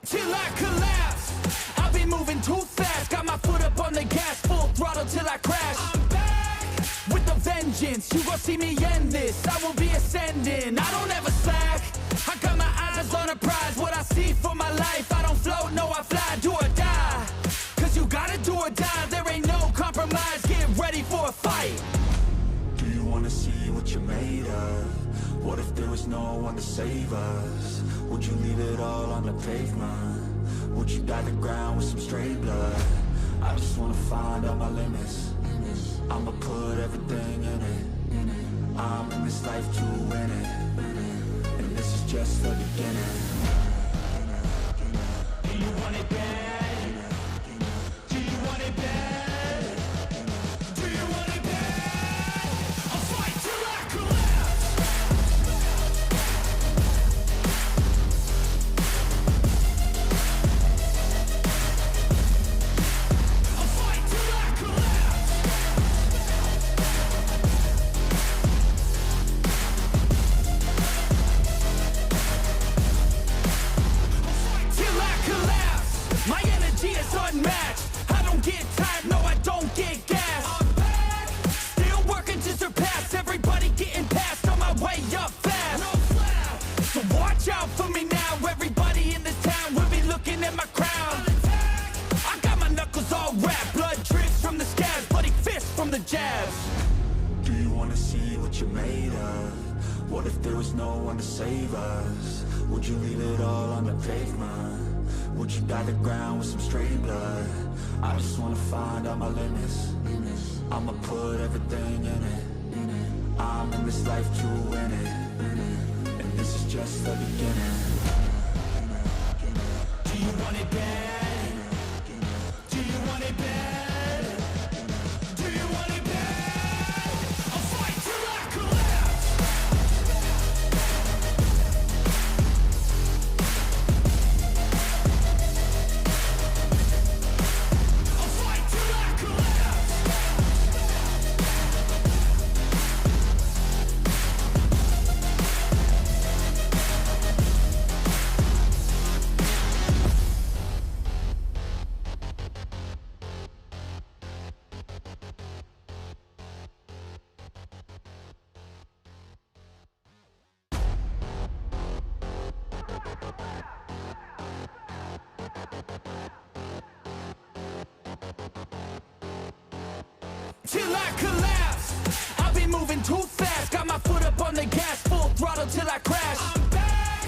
till I collapse. I'll be moving too fast, got my foot up on the gas, full throttle till I crash. I'm back with a vengeance, you gon' see me end this. I will be ascending, I don't ever slack. I got my eyes on a prize, what I see for my life. I don't float, no I fly, do or die. Cause you gotta do or die, there ain't no compromise. Get ready for a fight. Do you wanna see what you're made of? What if there was no one to save us? Would you leave it all on the pavement? Would you dye the ground with some straight blood? I just wanna find out my limits. I'ma put everything in it. I'm in this life to win it, and this is just the beginning. Do you want it bad? Do you want it bad? Do you want it bad? I'll fight till I collapse. I'll fight till I collapse. Till I collapse. My energy is unmatched. I don't get tired, no I don't get gas. I'm back. Still working to surpass everybody, getting past on my way up fast. No slap. So watch out for me now. Everybody in this town will be looking at my crown. I got my knuckles all wrapped, blood drips from the scabs, bloody fists from the jabs. Do you wanna see what you're made of? What if there was no one to save us? Would you leave it all on the pavement? Would you dye the ground with some straight blood? I just wanna find out my limits. I'ma put everything in it. I'm in this life to win it, and this is just the beginning. Do you want it bad? Do you want it bad? Do you want it bad? I'll fight till I collapse. I'll fight till I collapse. Till I collapse. I'll be moving too fast, got my foot up on the gas, full throttle till I crash. I'm back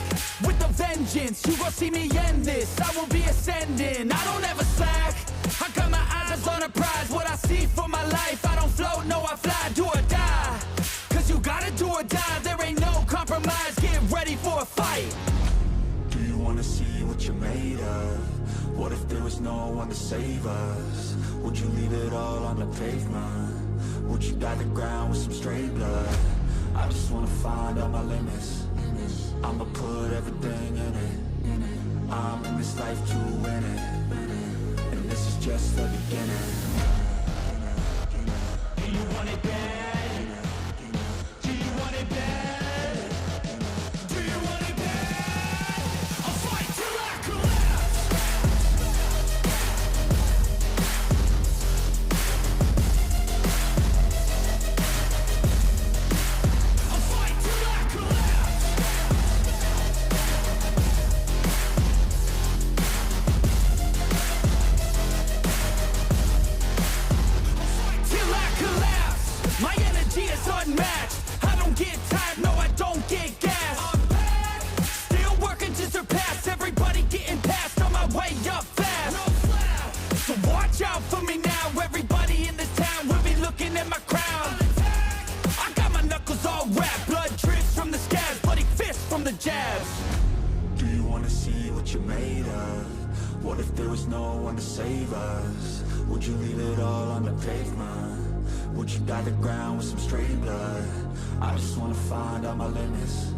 with a vengeance, you gon' see me end this. I will be ascending, I don't ever slack. I got my eyes on a prize, what I see for my life. I don't float, no I fly, do or die. Cause you gotta do or die, there ain't no compromise. Get ready for a fight. Do you wanna see what you're made of? What if there was no one to save us? Would you leave it all on the pavement? Would you dye the ground with some straight blood? I just wanna find out my limits. I'ma put everything in it. I'm in this life to win it, and this is just the beginning. Do you want it bad? Do you want it bad? Do you want it bad? I'll fight till I collapse. I'll fight till I collapse. Till I collapse. My energy is unmatched. I don't get tired, no I don't get gas. I'm back. Still working to surpass everybody, getting past on my way up fast. No slap. So watch out for me now. Everybody in this town will be looking at my crown. I got my knuckles all wrapped, blood drips from the scabs, bloody fists from the jabs. Do you wanna see what you're made of? What if there was no one to save us? Would you leave it all on the pavement? Would you dye the ground with some straight blood? I just wanna find out my limits.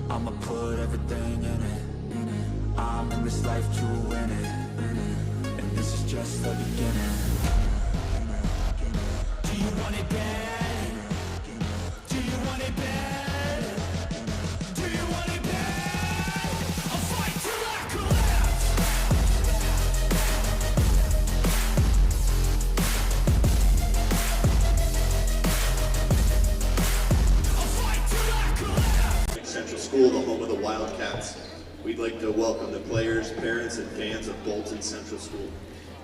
I'ma put everything in it. I'm in this life to win it, and this is just the beginning. Do you want it bad? Do you want it bad? Do you want it bad? I'll fight till I collapse. School, the home of the Wildcats. We'd like to welcome the players, parents, and fans of Bolton Central School.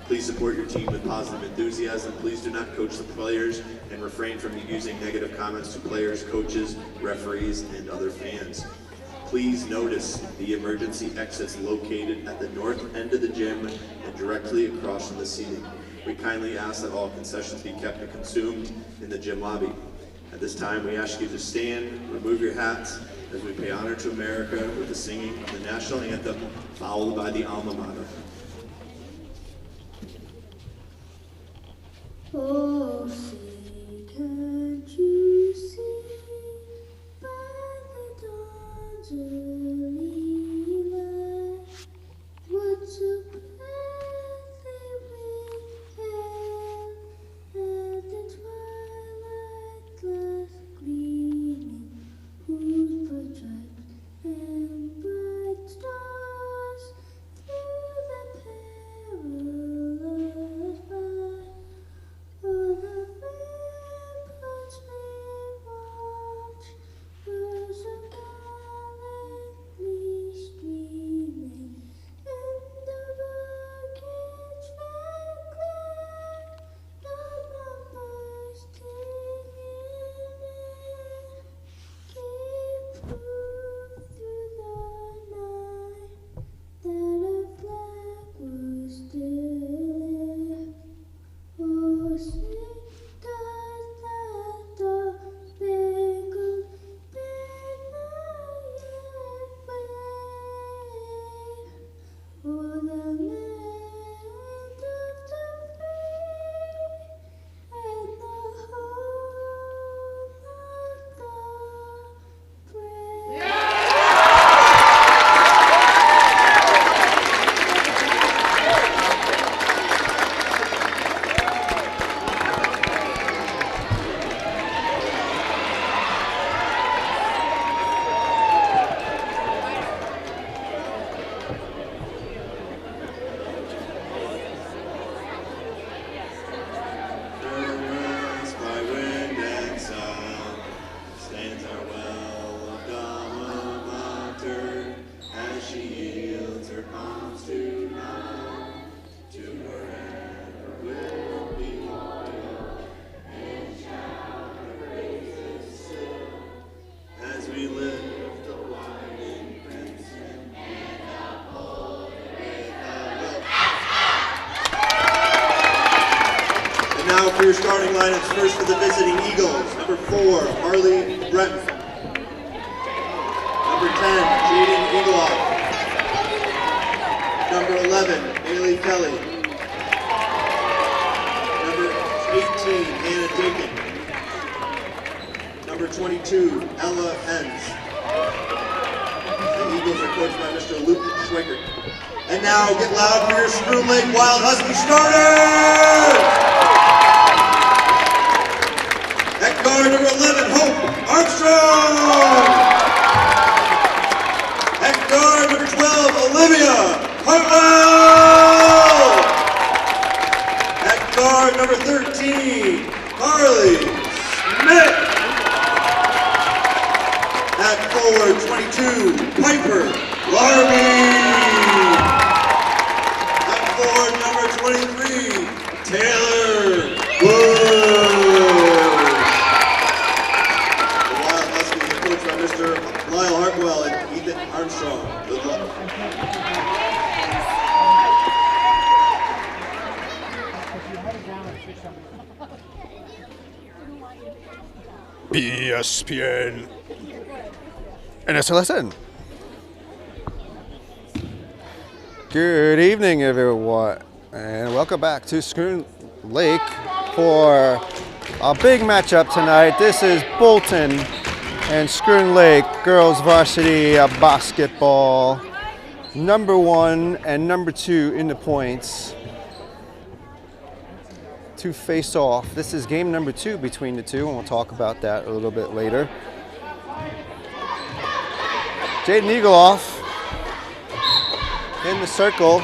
Please support your team with positive enthusiasm. Please do not coach the players and refrain from using negative comments to players, coaches, referees, and other fans. Please notice the emergency exits located at the north end of the gym and directly across from the seating. We kindly ask that all concessions be kept and consumed in the gym lobby. At this time, we ask you to stand, remove your hats, as we pay honor to America with the singing of the national anthem, followed by the alma mater. Oh, say, can't you see by the dawn's early light what so gladly we hailed at the twilight glass gleaming, whose bright stripes and bright stars through the perilous fight. Oh, the ramparts we watch were so gallantly streaming, and the rockets ran clear, the bombers bursting in air, gave proof through the night that our flag was still here. Oh, say, does that star-spangled banner yet wave o'er the land of the free and the home of the brave? Turns by wind and sun, stands our well-loved alma mater, as she yields her palms to none. To wherever will be loyal, and shout her praises still, as we lift the white and crimson and uphold it with a will. And now for your starting lineups, first for the visiting Eagles, number 4, Harley Breton. Number 10, Jaden Eagleoff. Number 11, Haley Kelly. Number 18, Hannah Dakin. Number 22, Ella Hens. The Eagles are coached by Mr. Luke Schweikert. And now get loud for your Schroon Lake Wild Husky starters! At guard number 11, Hope Armstrong. At guard number 12, Olivia Hartwell. At guard number 13, Carly Smith. At forward 22, Piper Larby. At forward number 23, Taylor Wood. Mr. Lyle Hartwell and Ethan Armstrong. Good luck. ESPN NSLSN. Good evening, everyone, and welcome back to Schroon Lake for a big matchup tonight. This is Bolton and Schroon Lake girls varsity basketball. Number 1 and number 2 in the points to face off. This is game number 2 between the two, and we'll talk about that a little bit later. Jaden Eagleoff in the circle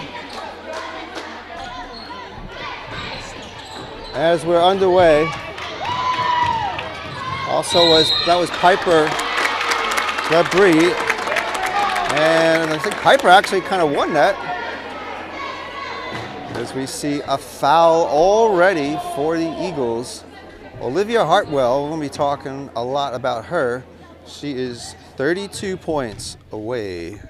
as we're underway. Also that was Piper Labrie And I think Piper actually kind of won that. As we see a foul already for the Eagles. Olivia Hartwell, we'll be talking a lot about her. She is 32 points away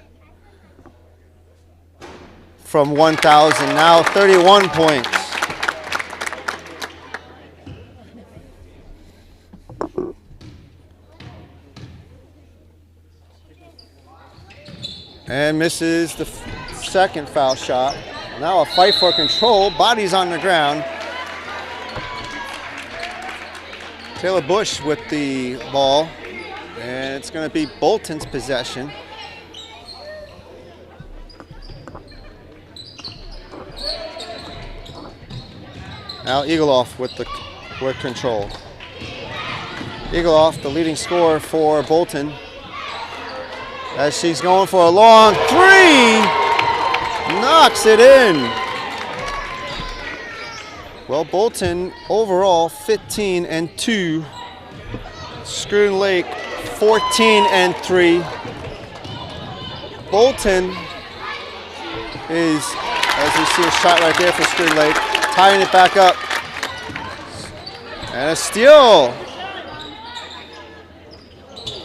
from 1,000, now 31 points. And misses the second foul shot. Now a fight for control, bodies on the ground. Taylor Bush with the ball, and it's going to be Bolton's possession. Now Eagleoff with control. Eagleoff, the leading scorer for Bolton, as she's going for a long three, knocks it in. Well, Bolton overall 15-2. Schroon Lake 14-3. Bolton is, as we see a shot right there for Schroon Lake, tying it back up. And a steal.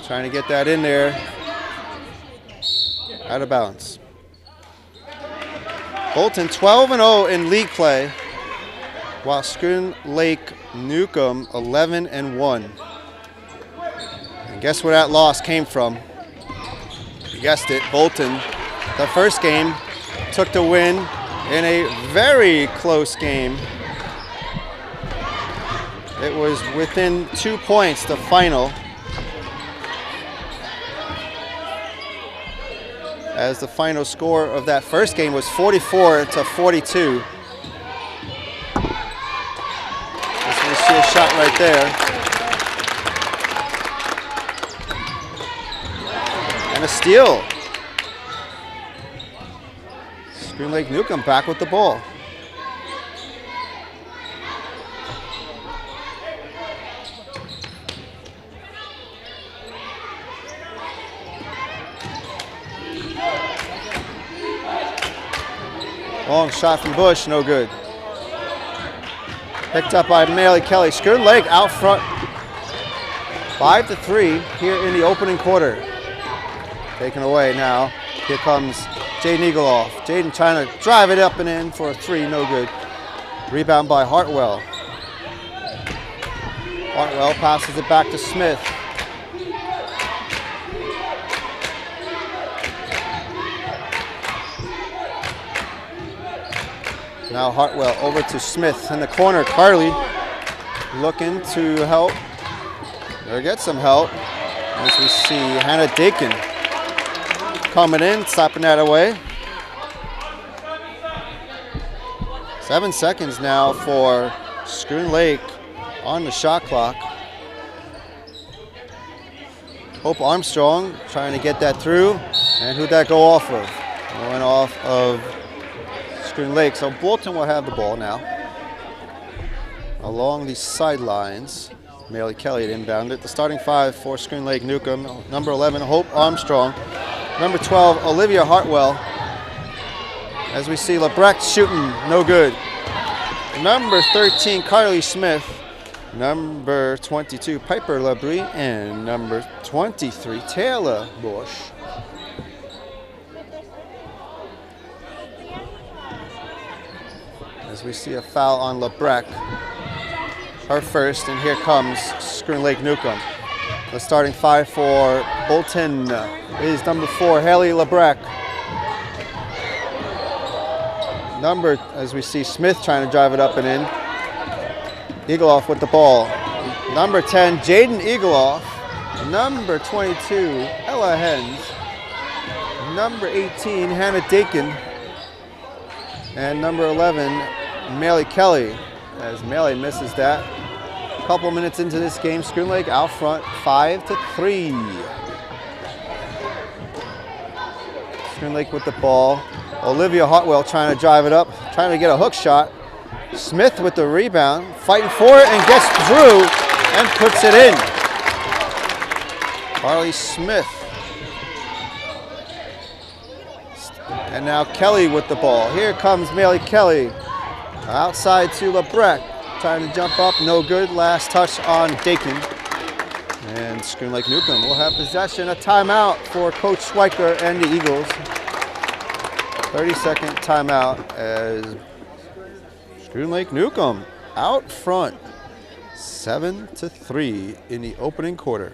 Trying to get that in there. Out of bounds. Bolton 12-0 in league play, while Schroon Lake Newcomb 11-1. And guess where that loss came from? You guessed it, Bolton. The first game took the win in a very close game. It was within 2 points, the final. As the final score of that first game was 44-42. You see a shot right there. And a steal. Schroon Lake Newcomb back with the ball. Long shot from Bush, no good. Picked up by Maley Kelly. Schroon Lake out front, 5-3 here in the opening quarter. Taken away now. Here comes Jaden Eagleoff. Jaden trying to drive it up and in for a three, no good. Rebound by Hartwell. Hartwell passes it back to Smith. Now Hartwell over to Smith in the corner. Carly looking to help, or get some help, as we see Hannah Dakin coming in, slapping that away. 7 seconds now for Schroon Lake on the shot clock. Hope Armstrong trying to get that through, and who'd that go off of? Going off of Schroon Lake. So Bolton will have the ball now. Along the sidelines, Maley Kelly had inbounded. The starting five for Schroon Lake Newcomb: number 11, Hope Armstrong; number 12, Olivia Hartwell. As we see Lebrecht shooting, no good. Number 13, Carly Smith; number 22, Piper Labrie; and number 23, Taylor Bush. As we see a foul on Lebrecht, her first, and here comes Schroon Lake Newcomb. The starting five for Bolton is number 4, Haley Lebrecht. As we see Smith trying to drive it up and in. Eagleoff with the ball. Number 10, Jaden Eagleoff. Number 22, Ella Hens. Number 18, Hannah Dakin. And number 11, Maley Kelly, as Maley misses that. A couple minutes into this game, Schroon Lake out front, 5-3. Schroon Lake with the ball. Olivia Hartwell trying to drive it up, trying to get a hook shot. Smith with the rebound, fighting for it, and gets through and puts it in. Carly Smith And now Kelly with the ball. Here comes Maley Kelly. Outside to LeBrecq. Trying to jump up, no good. Last touch on Dakin. And Schroon Lake Newcomb will have possession. A timeout for Coach Schweiker and the Eagles. 30-second timeout as Schroon Lake Newcomb out front. 7-3 in the opening quarter.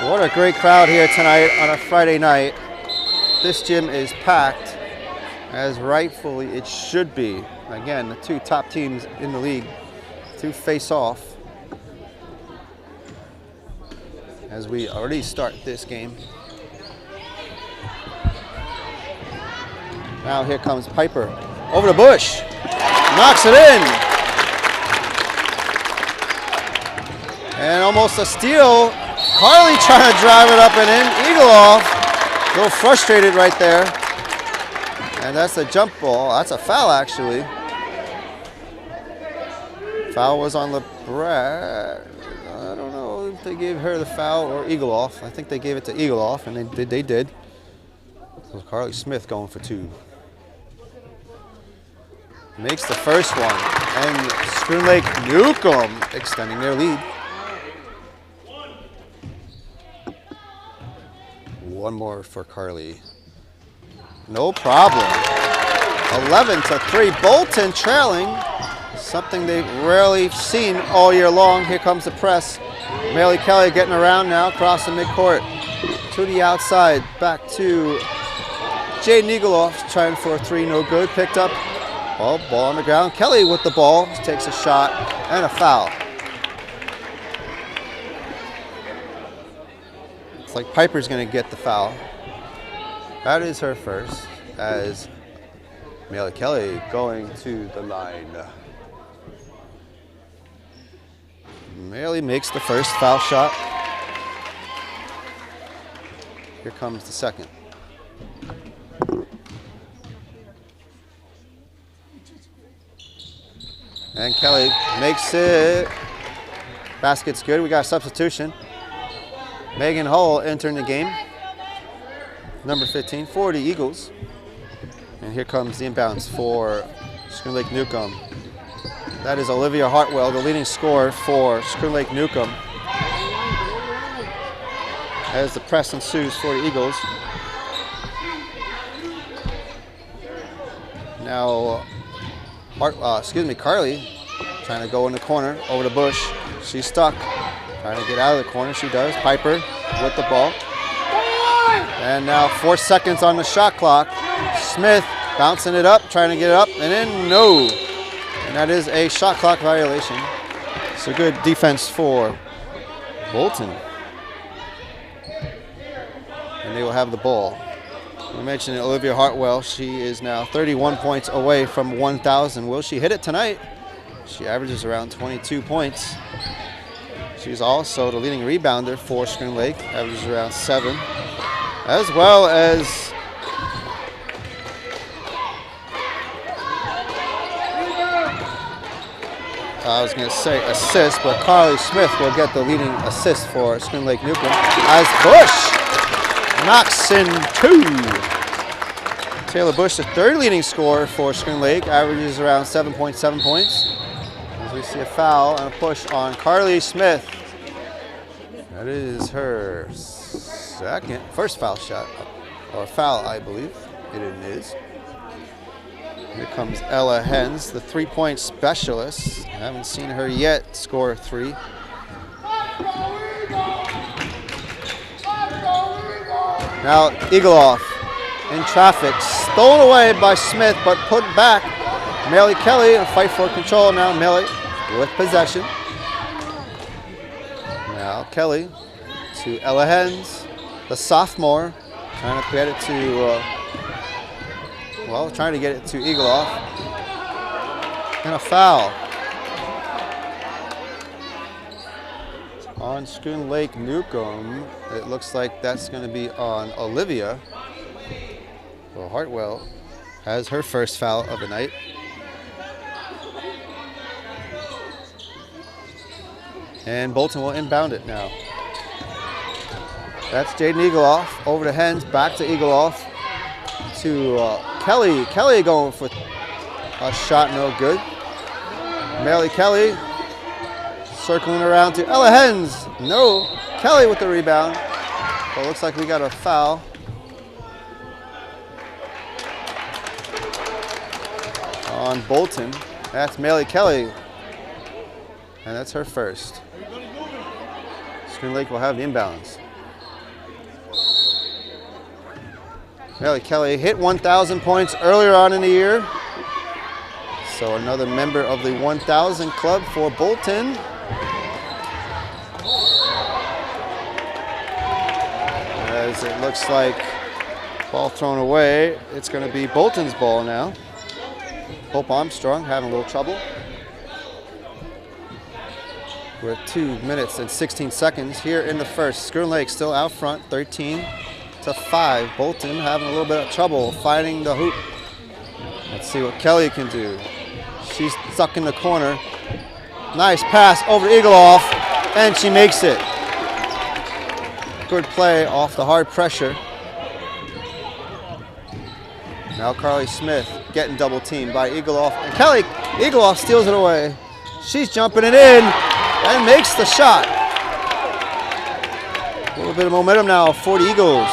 What a great crowd here tonight on a Friday night. This gym is packed, as rightfully it should be. Again, the two top teams in the league to face off as we already start this game. Now here comes Piper. Over the bush. Knocks it in. And almost a steal. Carly trying to drive it up and in. Eagle off. A little frustrated right there. And that's a jump ball. That's a foul, actually. Foul was on LeBrecq. I don't know if they gave her the foul or Eagle off. I think they gave it to Eagle off, and they did. So Carly Smith going for two. Makes the first one. And Schroon Lake Newcomb extending their lead. One more for Carly. No problem. 11-3. Bolton trailing. Something they've rarely seen all year long. Here comes the press. Maley Kelly getting around now, crossing midcourt. To the outside. Back to Jaden Eagleoff. Trying for a three. No good. Picked up. Oh, ball on the ground. Kelly with the ball. Takes a shot and a foul. Like Piper's going to get the foul. That is her first, as Maley Kelly going to the line. Maley makes the first foul shot. Here comes the second. And Kelly makes it. Basket's good. We got a substitution. Megan Hull entering the game, number 15 for the Eagles. And here comes the inbounds for Schroon Lake Newcomb. That is Olivia Hartwell, the leading scorer for Schroon Lake Newcomb. As the press ensues for the Eagles. Now, Carly trying to go in the corner over the bush. She's stuck. Trying to get out of the corner, she does. Piper with the ball. And now 4 seconds on the shot clock. Smith bouncing it up, trying to get it up, and then no. And that is a shot clock violation. So good defense for Bolton. And they will have the ball. We mentioned Olivia Hartwell. She is now 31 points away from 1,000. Will she hit it tonight? She averages around 22 points. She's also the leading rebounder for Schroon Lake, averages around 7, as well as I was going to say assist, but Carly Smith will get the leading assist for Schroon Lake Newcomb as Bush knocks in 2. Taylor Bush, the third leading scorer for Schroon Lake, averages around 7.7 points. As we see a foul and a push on Carly Smith. That is her first foul shot, or foul, I believe it is. Here comes Ella Hens, the three-point specialist. I haven't seen her yet score a three. Now Eagleoff in traffic, stolen away by Smith, but put back. Maley Kelly, a fight for control now. Maley with possession. Now Kelly to Ella Hens, the sophomore, trying to get it to, trying to get it to Eagleoff. And a foul on Schroon Lake Newcomb. It looks like that's going to be on Olivia. Well, Hartwell has her first foul of the night. And Bolton will inbound it now. That's Jaden Eagleoff over to Hens, back to Eagleoff to Kelly. Kelly going for a shot, no good. Melly Kelly circling around to Ella Hens. No, Kelly with the rebound. Well, looks like we got a foul. On Bolton. That's Melly Kelly. And that's her first. Schroon Lake will have the inbounds. Melly Kelly hit 1,000 points earlier on in the year. So another member of the 1,000 club for Bolton. As it looks like ball thrown away, it's going to be Bolton's ball now. Hope Armstrong having a little trouble. We're at 2 minutes and 16 seconds here in the first. Schroon Lake still out front, 13-5. Bolton having a little bit of trouble finding the hoop. Let's see what Kelly can do. She's stuck in the corner. Nice pass over to Eagleoff, and she makes it. Good play off the hard pressure. Now Carly Smith getting double teamed by Eagleoff. And Kelly, Eagleoff steals it away. She's jumping it in and makes the shot. A little bit of momentum now for the Eagles.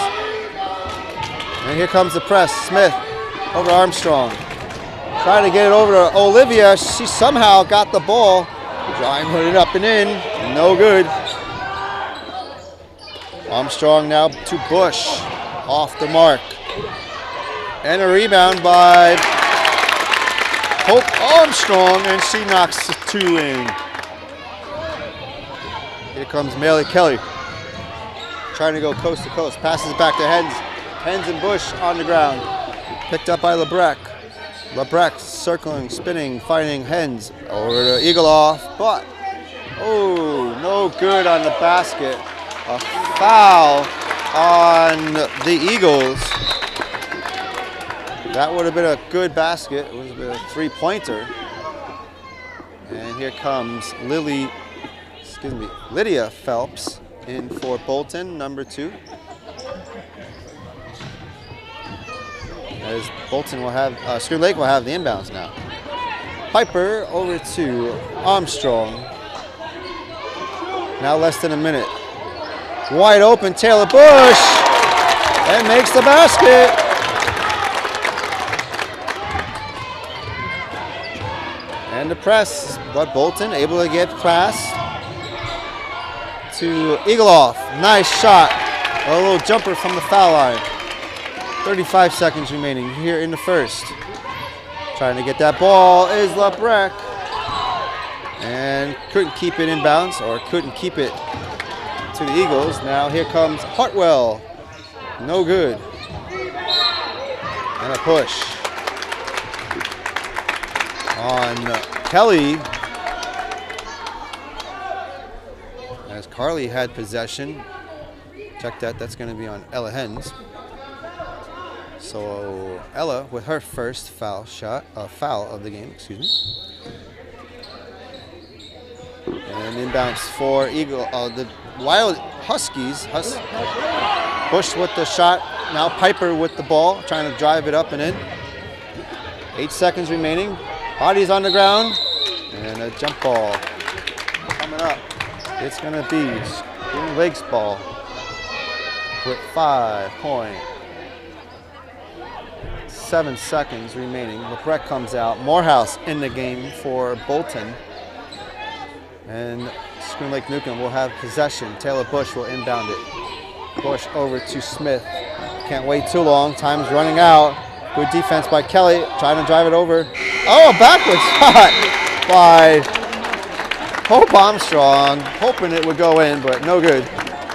And here comes the press. Smith over to Armstrong. Trying to get it over to Olivia. She somehow got the ball. Trying to put it up and in. No good. Armstrong now to Bush. Off the mark. And a rebound by Hope Armstrong, and she knocks the two in. Here comes Melly Kelly. Trying to go coast to coast. Passes back to Hens. Hens and Bush on the ground. Picked up by LeBrec. LeBrec circling, spinning, finding Hens. Over to Eagleoff, but oh, no good on the basket. A foul on the Eagles. That would have been a good basket. It would have been a three-pointer. And here comes Lydia Phelps in for Bolton, number 2. As Bolton will have, Schroon Lake will have the inbounds now. Piper over to Armstrong. Now less than a minute. Wide open, Taylor Bush, and makes the basket. And the press, but Bolton able to get past to Eagleoff. Nice shot. A little jumper from the foul line. 35 seconds remaining here in the first. Trying to get that ball is LeBrec. And couldn't keep it in bounds, or couldn't keep it to the Eagles. Now here comes Hartwell. No good. And a push on Kelly, as Carly had possession. Check that, that's going to be on Ella Hens. So Ella with her first foul of the game, excuse me. And inbounds for the Wild Huskies. Bush with the shot, now Piper with the ball, trying to drive it up and in. 8 seconds remaining. Bodies on the ground, and a jump ball coming up. It's going to be Schroon Lake's ball with 5.7 seconds remaining. LeBrec comes out. Morehouse in the game for Bolton. And Schroon Lake Newcomb will have possession. Taylor Bush will inbound it. Bush over to Smith. Can't wait too long. Time's running out. Good defense by Kelly, trying to drive it over. Oh, a backward shot by Hope Armstrong, hoping it would go in, but no good.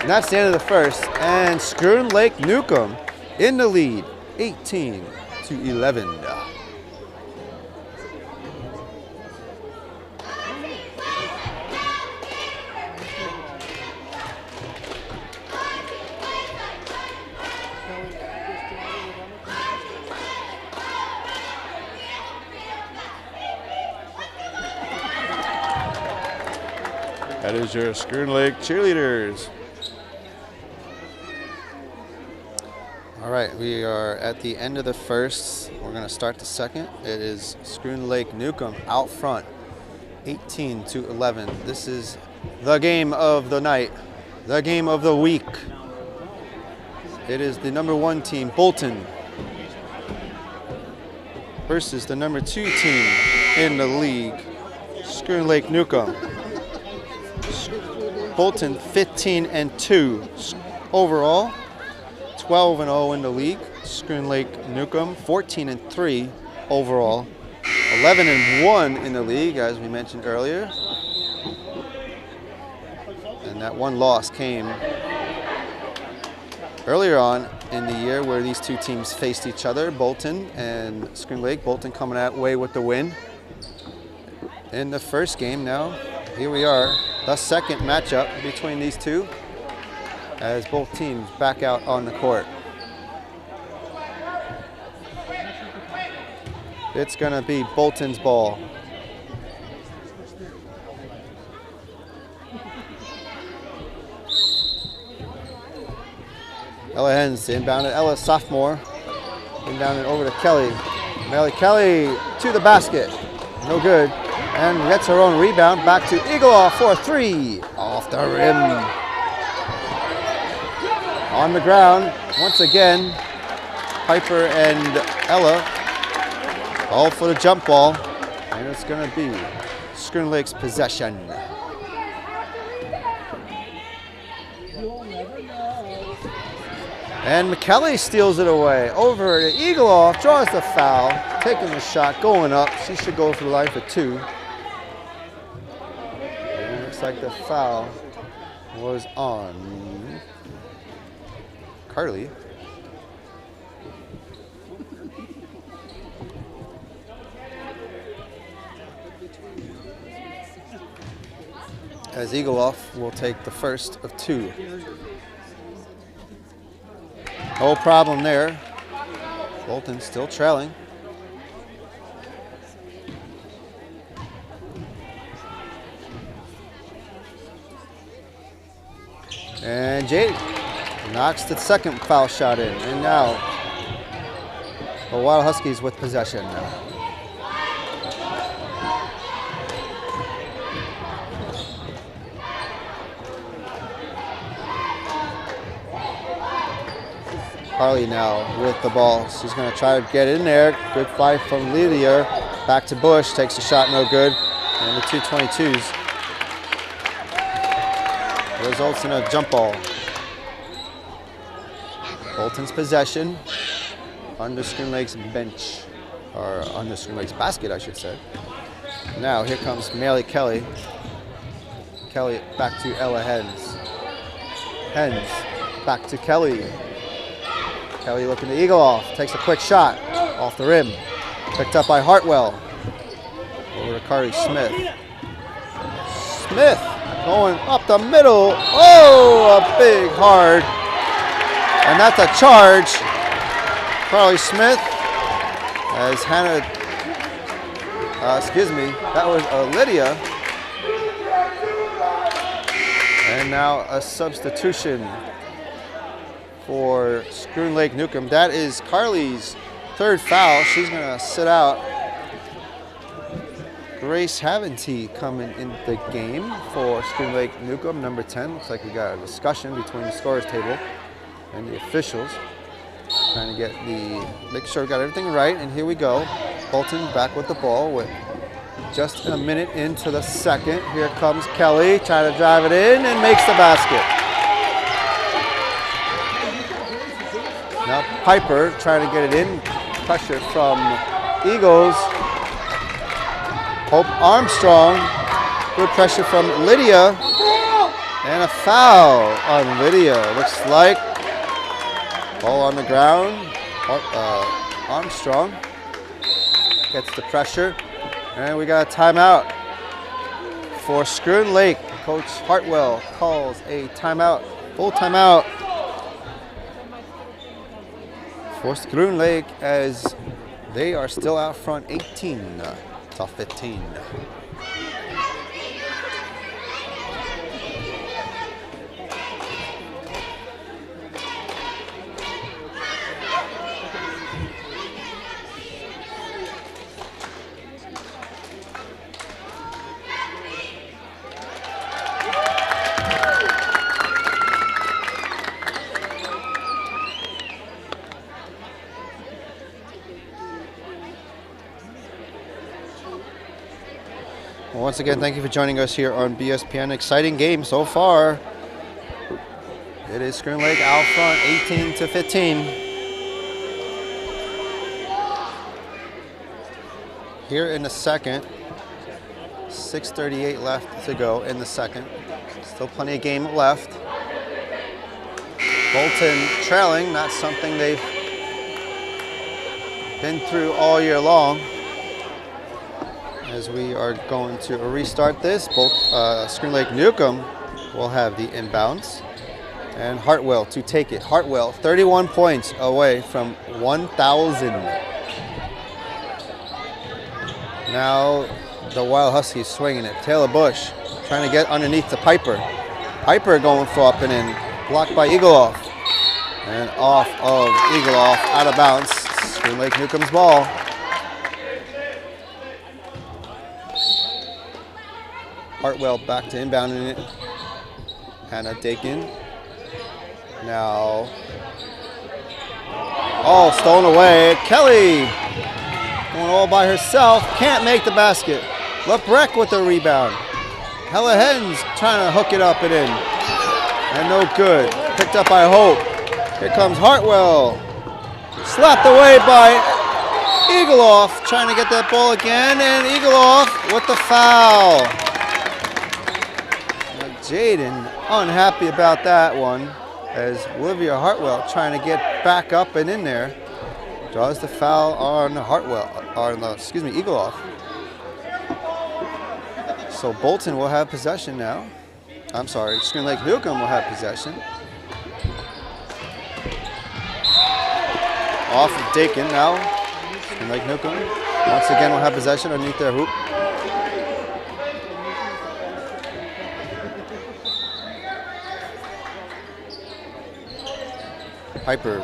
And that's the end of the first. And Schroon Lake Newcomb in the lead, 18-11. That is your Schroon Lake cheerleaders. All right, we are at the end of the first. We're going to start the second. It is Schroon Lake Newcomb out front, 18-11. This is the game of the night, the game of the week. It is the number 1 team, Bolton, versus the number 2 team in the league, Schroon Lake Newcomb. Bolton 15-2 overall, 12-0 in the league. Schroon Lake Newcomb 14-3 overall, 11-1 in the league, as we mentioned earlier. And that one loss came earlier on in the year where these two teams faced each other, Bolton and Schroon Lake. Bolton coming away with the win in the first game. Now, here we are, the second matchup between these two as both teams back out on the court. It's gonna be Bolton's ball. Ella Hens inbounded. Ella, sophomore, inbounded over to Kelly. Melly Kelly to the basket. No good. And gets her own rebound. Back to Eagleoff for a 3. Off the rim. On the ground, once again, Piper and Ella. All for the jump ball. And it's going to be Schroon Lake's possession. And McKelly steals it away. Over to Eagleoff, draws the foul, taking the shot, going up. She should go for the line for 2. And it looks like the foul was on Carly. As Eagleoff will take the first of 2. No problem there. Bolton still trailing. And Jade knocks the second foul shot in. And now the Wild Huskies with possession now. Carly now with the ball. She's going to try to get in there. Good fight from Lydia. Back to Bush. Takes a shot, no good. And the 222s results in a jump ball. Bolton's possession. Under Schroon Lake's bench. Or under Schroon Lake's basket, I should say. Now here comes Melly Kelly. Kelly back to Ella Hens. Hens back to Kelly. Kelly looking to Eagleoff, takes a quick shot off the rim. Picked up by Hartwell. Over to Carly Smith. Smith going up the middle. Oh, a big hard. And that's a charge. Carly Smith as Hannah, that was Lydia. And now a substitution for Schroon Lake Newcomb. That is Carly's 3rd foul. She's going to sit out. Grace Haventy coming in the game for Schroon Lake Newcomb, number 10. Looks like we got a discussion between the scorers table and the officials. Trying to make sure we got everything right. And here we go. Bolton back with the ball with just a minute into the second. Here comes Kelly, trying to drive it in and makes the basket. Now Piper trying to get it in. Pressure from Eagles. Hope Armstrong. Good pressure from Lydia. And a foul on Lydia. Looks like ball on the ground. Armstrong gets the pressure. And we got a timeout for Schroon Lake. Coach Hartwell calls a timeout. Full timeout for Schroon Lake as they are still out front 18-15. Well, once again, thank you for joining us here on BSPN. Exciting game so far. It is Schroon Lake out front, 18-15. Here in the second, 6:38 left to go in the second. Still plenty of game left. Bolton trailing, not something they've been through all year long. As we are going to restart this, Schroon Lake Newcomb will have the inbounds. And Hartwell to take it. Hartwell, 31 points away from 1,000. Now the Wild Huskies swinging it. Taylor Bush trying to get underneath to Piper. Piper going for up and in. Blocked by Eagleoff. And off of Eagleoff, out of bounds. Schroon Lake Newcomb's ball. Hartwell back to inbounding it. Hannah Dakin. Now, oh, stolen away. Kelly going all by herself. Can't make the basket. LeBrecq with the rebound. Hella Hens trying to hook it up and in. And no good. Picked up by Hope. Here comes Hartwell. Slapped away by Eagleoff. Trying to get that ball again. And Eagleoff with the foul. Now Jaden unhappy about that one. As Olivia Hartwell trying to get back up and in there. Draws the foul on Eagleoff. So Bolton will have possession now. I'm sorry, Schroon Lake Newcomb will have possession. Off of Dakin now. Schroon Lake Newcomb once again will have possession underneath their hoop. Piper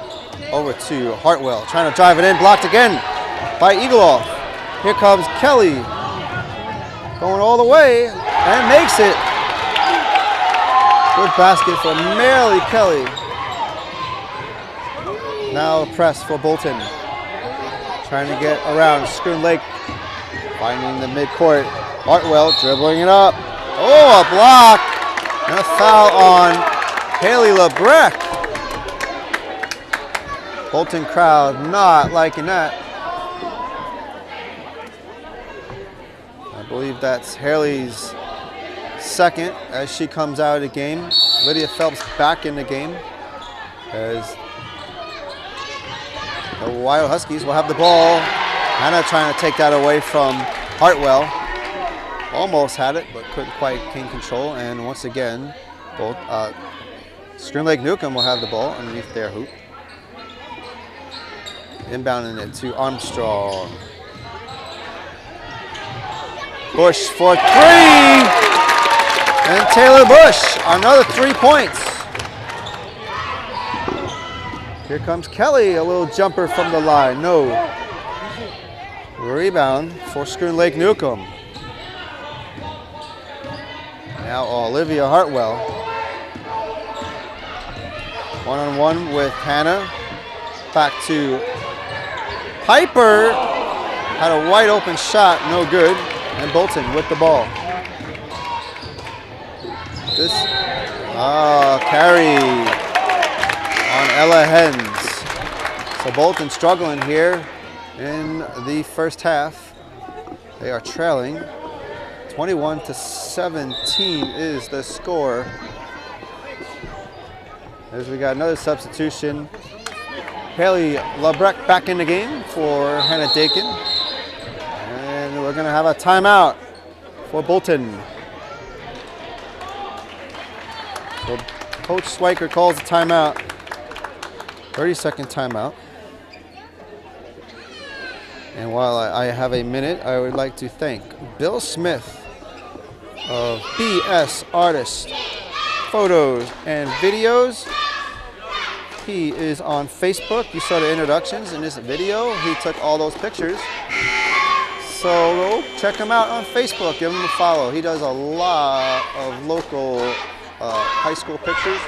over to Hartwell, trying to drive it in, blocked again by Eagleoff. Here comes Kelly, going all the way, and makes it. Good basket for Marilee Kelly. Now press for Bolton. Trying to get around Schroon Lake, finding the midcourt. Hartwell dribbling it up. Oh, a block, and a foul on Haley LeBrecq. Bolton crowd not liking that. I believe that's Haley's second as she comes out of the game. Lydia Phelps back in the game as the Wild Huskies will have the ball. Hannah trying to take that away from Hartwell. Almost had it, but couldn't quite gain control. And once again, Schroon Lake Newcomb will have the ball underneath their hoop. Inbounding it to Armstrong. Bush for three! And Taylor Bush, another 3 points. Here comes Kelly, a little jumper from the line, no. Rebound for Schroon Lake Newcomb. Now Olivia Hartwell. One-on-one with Hannah. Back to Piper. Had a wide open shot, no good. And Bolton with the ball. This carry on Ella Hens. So Bolton struggling here in the first half. They are trailing. 21-17 is the score. As we got another substitution. Haley LeBrecq back in the game for Hannah Dakin. And we're going to have a timeout for Bolton. So Coach Swiker calls a timeout. 30-second timeout. And while I have a minute, I would like to thank Bill Smith of BS Artists, Photos and Videos. He is on Facebook. You saw the introductions in this video. He took all those pictures. So check him out on Facebook. Give him a follow. He does a lot of local high school pictures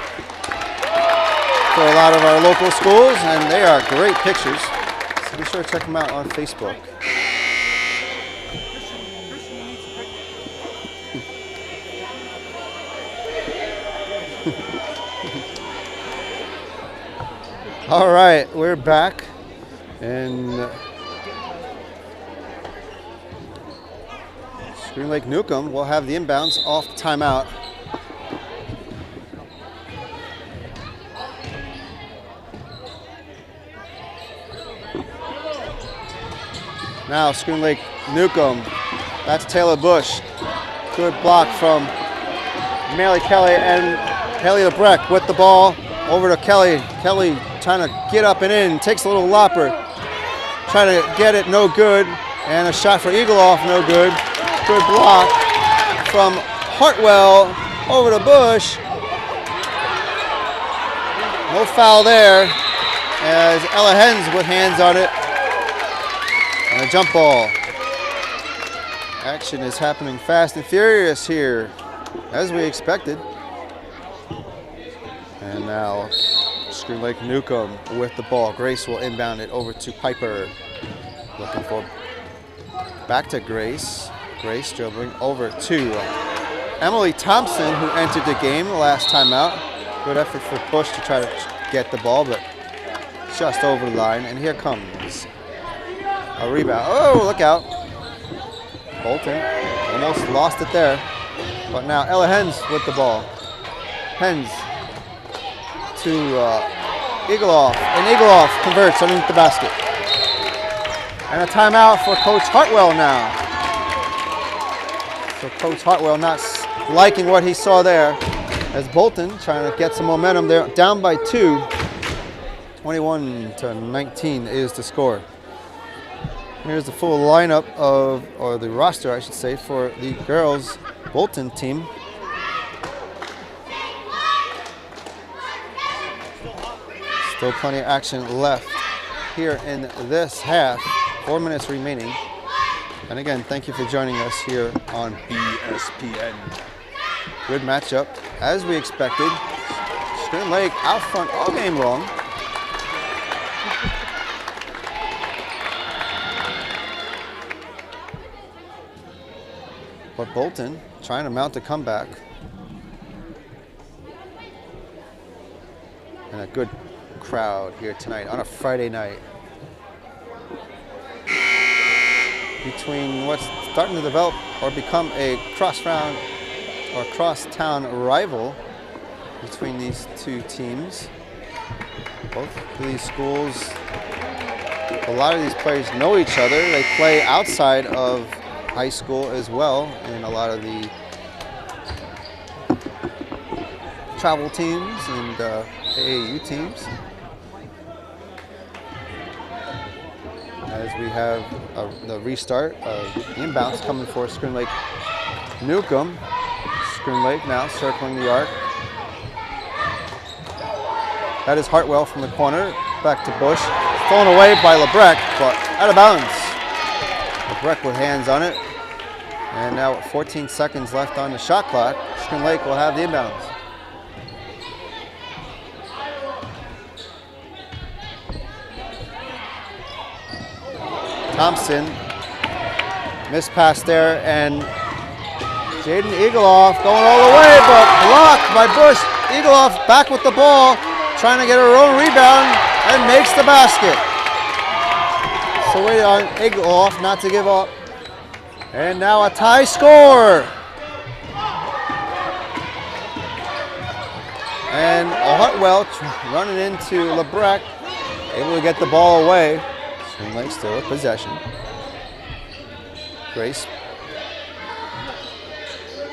for a lot of our local schools, and they are great pictures. So be sure to check him out on Facebook. All right, we're back. And Schroon Lake Newcomb will have the inbounds off the timeout. Now Schroon Lake Newcomb. That's Taylor Bush. Good block from Melly Kelly and Haley LeBrecq with the ball over to Kelly. Kelly trying to get up and in, takes a little lopper. Trying to get it, no good. And a shot for Eagleoff, no good. Good block from Hartwell over to Bush. No foul there as Ella Hens with hands on it. And a jump ball. Action is happening fast and furious here, as we expected. And now Schroon Lake Newcomb with the ball. Grace will inbound it over to Piper. Looking for back to Grace. Grace dribbling over to Emily Thompson, who entered the game last time out. Good effort for Bush to try to get the ball, but just over the line. And here comes a rebound. Oh, look out. Bolton almost lost it there. But now Ella Hens with the ball. Hens to Eagleoff. And Eagleoff converts underneath the basket. And a timeout for Coach Hartwell now. So Coach Hartwell not liking what he saw there, as Bolton trying to get some momentum there. Down by 2. 21-19 is the score. Here's the full lineup of, or the roster, I should say, for the girls Bolton team. Still plenty of action left here in this half. 4 minutes remaining. And again, thank you for joining us here on BSPN. Good matchup, as we expected. Schroon Lake out front all game long. But Bolton trying to mount a comeback. And a good crowd here tonight on a Friday night. Between what's starting to develop or become a cross-round or cross-town rival between these two teams. Both of these schools, a lot of these players know each other. They play outside of high school as well in a lot of the travel teams and AAU teams. As we have the restart of the inbounds coming for Schroon Lake Newcomb. Schroon Lake now circling the arc. That is Hartwell from the corner. Back to Bush. Thrown away by LeBrecq, but out of bounds. LeBrecq with hands on it. And now with 14 seconds left on the shot clock, Schroon Lake will have the inbounds. Thompson, missed pass there, and Jaden Eagleoff going all the way, but blocked by Bush. Eagleoff back with the ball, trying to get her own rebound, and makes the basket. So wait on Eagleoff not to give up. And now a tie score. And Hartwell running into LeBrecq, able to get the ball away. Schroon Lake still with possession. Grace.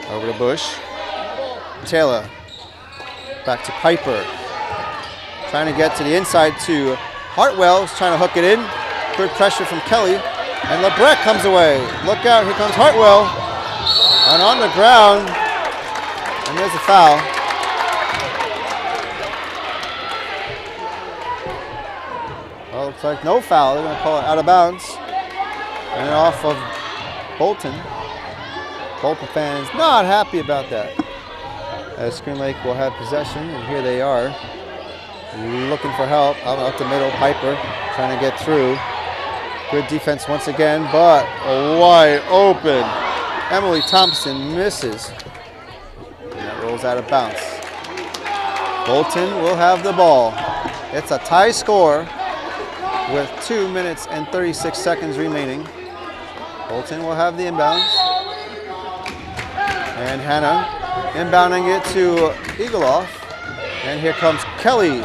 Over to Bush. Taylor. Back to Piper. Trying to get to the inside to Hartwell. Trying to hook it in. Good pressure from Kelly. And LeBrecq comes away. Look out, here comes Hartwell. And on the ground. And there's a foul. Well, looks like no foul. They're going to call it out of bounds. And off of Bolton. Bolton fans not happy about that. As Schroon Lake will have possession, and here they are. Looking for help. Out the middle, Piper trying to get through. Good defense once again, but wide open. Emily Thompson misses. And that rolls out of bounds. Bolton will have the ball. It's a tie score with 2 minutes and 36 seconds remaining. Bolton will have the inbounds. And Hannah inbounding it to Eagleoff. And here comes Kelly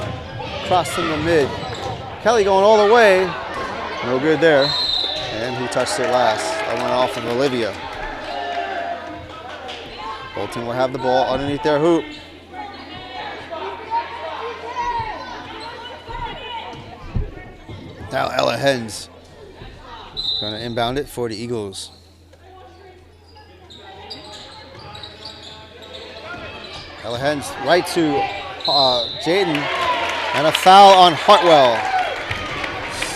crossing the mid. Kelly going all the way. No good there. And who touched it last? That went off of Olivia. Bolton will have the ball underneath their hoop. Now Ella Hens going to inbound it for the Eagles. Ella Hens right to Jaden, and a foul on Hartwell.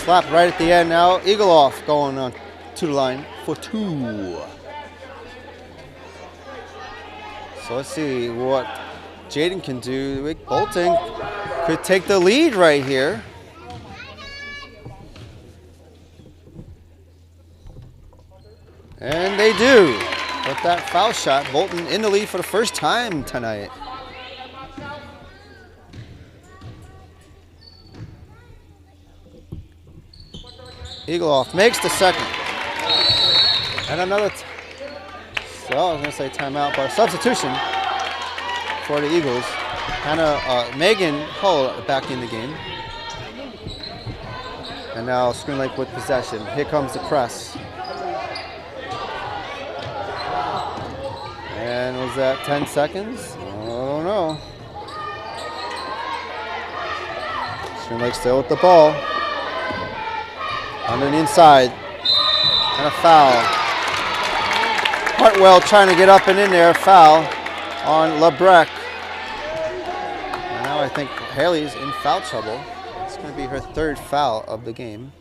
Slap right at the end now. Eagleoff going on to the line for 2. So let's see what Jaden can do. Bolton could take the lead right here. And they do. With that foul shot, Bolton in the lead for the first time tonight. Eagleoff makes the second. And another, so I was going to say timeout, but a substitution for the Eagles. Megan Hull back in the game. And now Schroon Lake with possession. Here comes the press. And was that 10 seconds? Oh no. Schroon Lake still with the ball. On the inside. And a foul. Hartwell trying to get up and in there. Foul on LeBrecq. And now I think Haley's in foul trouble. It's going to be her 3rd foul of the game.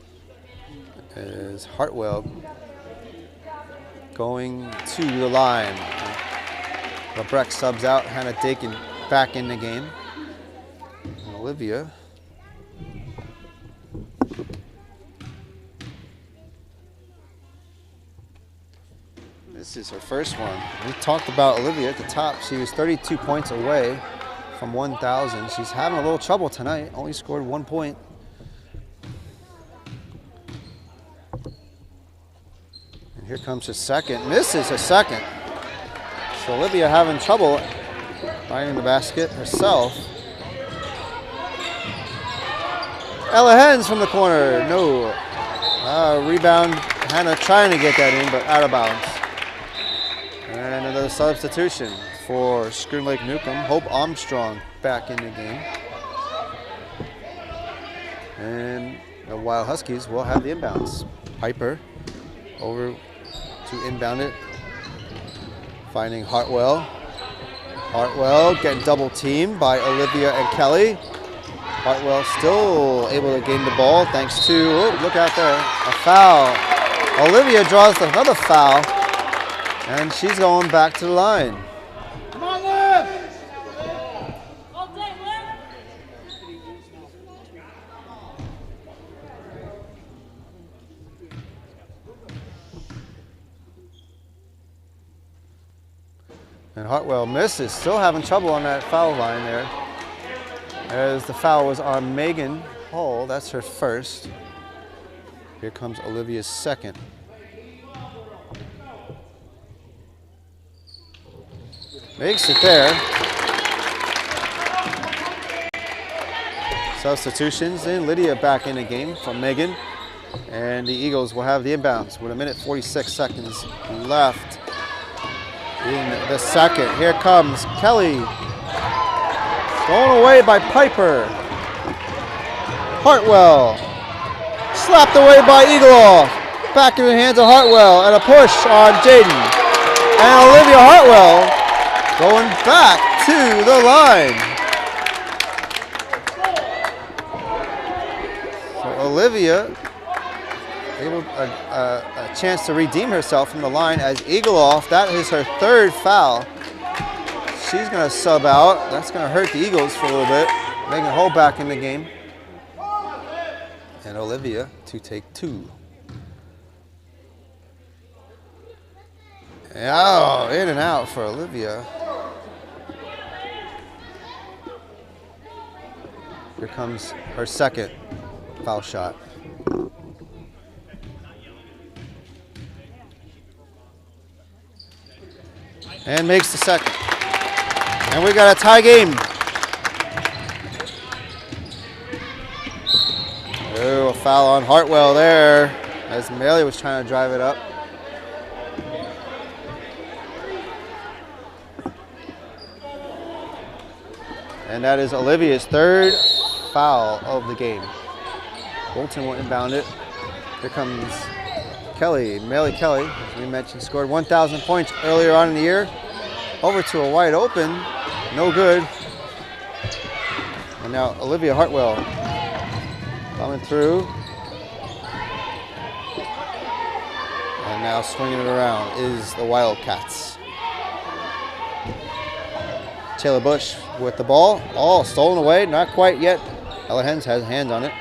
As Hartwell going to the line. LeBrecq subs out. Hannah Dakin back in the game. And Olivia. This is her first one. We talked about Olivia at the top. She was 32 points away from 1,000. She's having a little trouble tonight. Only scored 1 point. And here comes her second. Misses her second. So Olivia having trouble finding the basket herself. Ella Hens from the corner. No. Rebound. Hannah trying to get that in, but out of bounds. And another substitution for Schroon Lake Newcomb. Hope Armstrong back in the game. And the Wild Huskies will have the inbounds. Piper over to inbound it. Finding Hartwell. Hartwell getting double teamed by Olivia and Kelly. Hartwell still able to gain the ball thanks to, look out there, a foul. Olivia draws another foul, and she's going back to the line. Come on, Liv! And Hartwell misses, still having trouble on that foul line there. As the foul was on Megan Hull, that's her first. Here comes Olivia's second. Makes it there. Substitutions in. Lydia back in the game from Megan. And the Eagles will have the inbounds with 1:46 seconds left in the second. Here comes Kelly. Thrown away by Piper. Hartwell. Slapped away by Eagleoff. Back in the hands of Hartwell and a push on Jaden. And Olivia Hartwell going back to the line. So Olivia able a chance to redeem herself from the line as Eagleoff. That is her 3rd foul. She's going to sub out. That's going to hurt the Eagles for a little bit. Megan Hull back in the game. And Olivia to take 2. Oh, in and out for Olivia. Here comes her second foul shot. And makes the second. And we got a tie game. Oh, a foul on Hartwell there as Melee was trying to drive it up. And that is Olivia's third foul of the game. Bolton will inbound it. Here comes Kelly, Melee Kelly, as we mentioned, scored 1,000 points earlier on in the year. Over to a wide open, no good. And now Olivia Hartwell coming through. And now swinging it around is the Wildcats. Taylor Bush with the ball, all stolen away, not quite yet. Ella Hens has hands on it.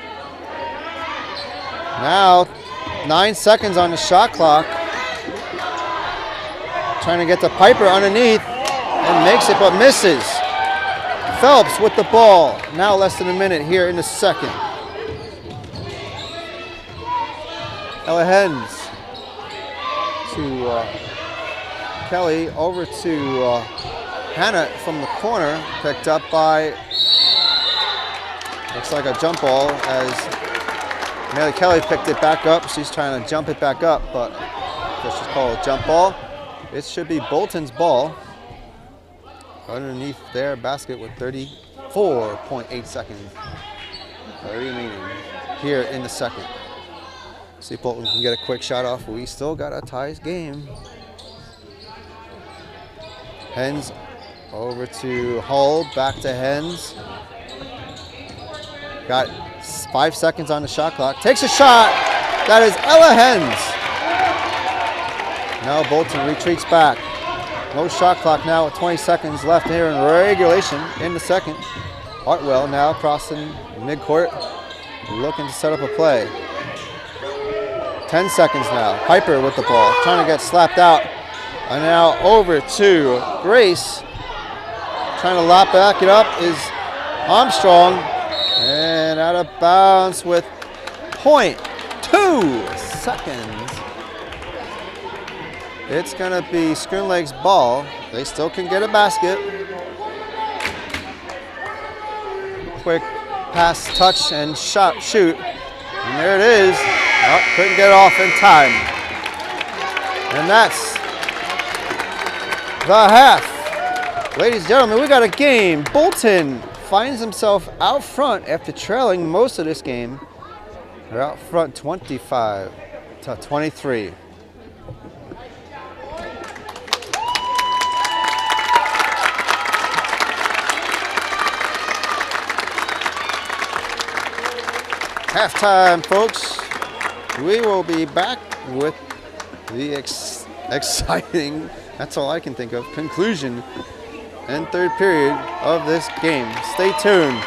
Now, 9 seconds on the shot clock. Trying to get the Piper underneath and makes it, but misses. Phelps with the ball. Now less than a minute here in the second. Ella Hens to Kelly, over to Hannah from the corner, picked up by, looks like a jump ball as Mary Kelly picked it back up. She's trying to jump it back up, but this is called a jump ball. It should be Bolton's ball underneath their basket with 34.8 seconds remaining here in the second. See if Bolton can get a quick shot off. We still got a ties game. Hens over to Hull, back to Hens. Got 5 seconds on the shot clock. Takes a shot. That is Ella Hens. Now Bolton retreats back. No shot clock now with 20 seconds left here in regulation in the second. Hartwell now crossing midcourt, looking to set up a play. 10 seconds now. Piper with the ball, trying to get slapped out. And now over to Grace. Trying to lap back it up is Armstrong. And out of bounds with 0.2 seconds. It's going to be Schroon Lake's ball. They still can get a basket. Quick pass, touch, and shot, shoot. And there it is. Oh, couldn't get off in time. And that's the half. Ladies and gentlemen, we got a game. Bolton finds himself out front after trailing most of this game. They're out front 25 to 23. Halftime, folks. We will be back with the exciting, that's all I can think of, conclusion and third period of this game. Stay tuned.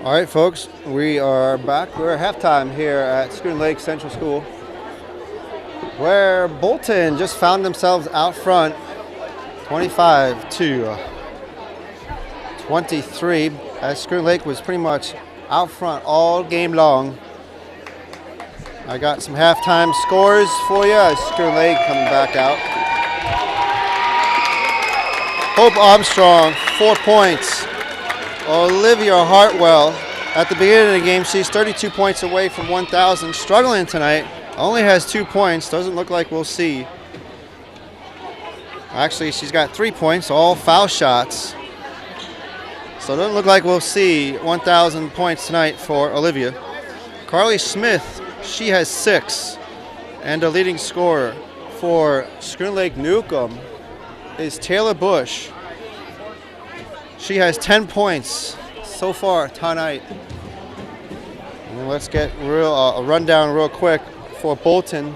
All right, folks, we are back. We're at halftime here at Schroon Lake Central School, where Bolton just found themselves out front, 25-23, as Schroon Lake was pretty much out front all game long. I got some halftime scores for you as Schroon Lake coming back out. Hope Armstrong, 4 points. Olivia Hartwell, at the beginning of the game, she's 32 points away from 1,000. Struggling tonight, only has 2 points. Doesn't look like we'll see. Actually, she's got 3 points, all foul shots. So it doesn't look like we'll see 1,000 points tonight for Olivia. Carly Smith, she has 6. And the leading scorer for Schroon Lake Newcomb is Taylor Bush. She has 10 points so far tonight. And let's get a rundown real quick for Bolton.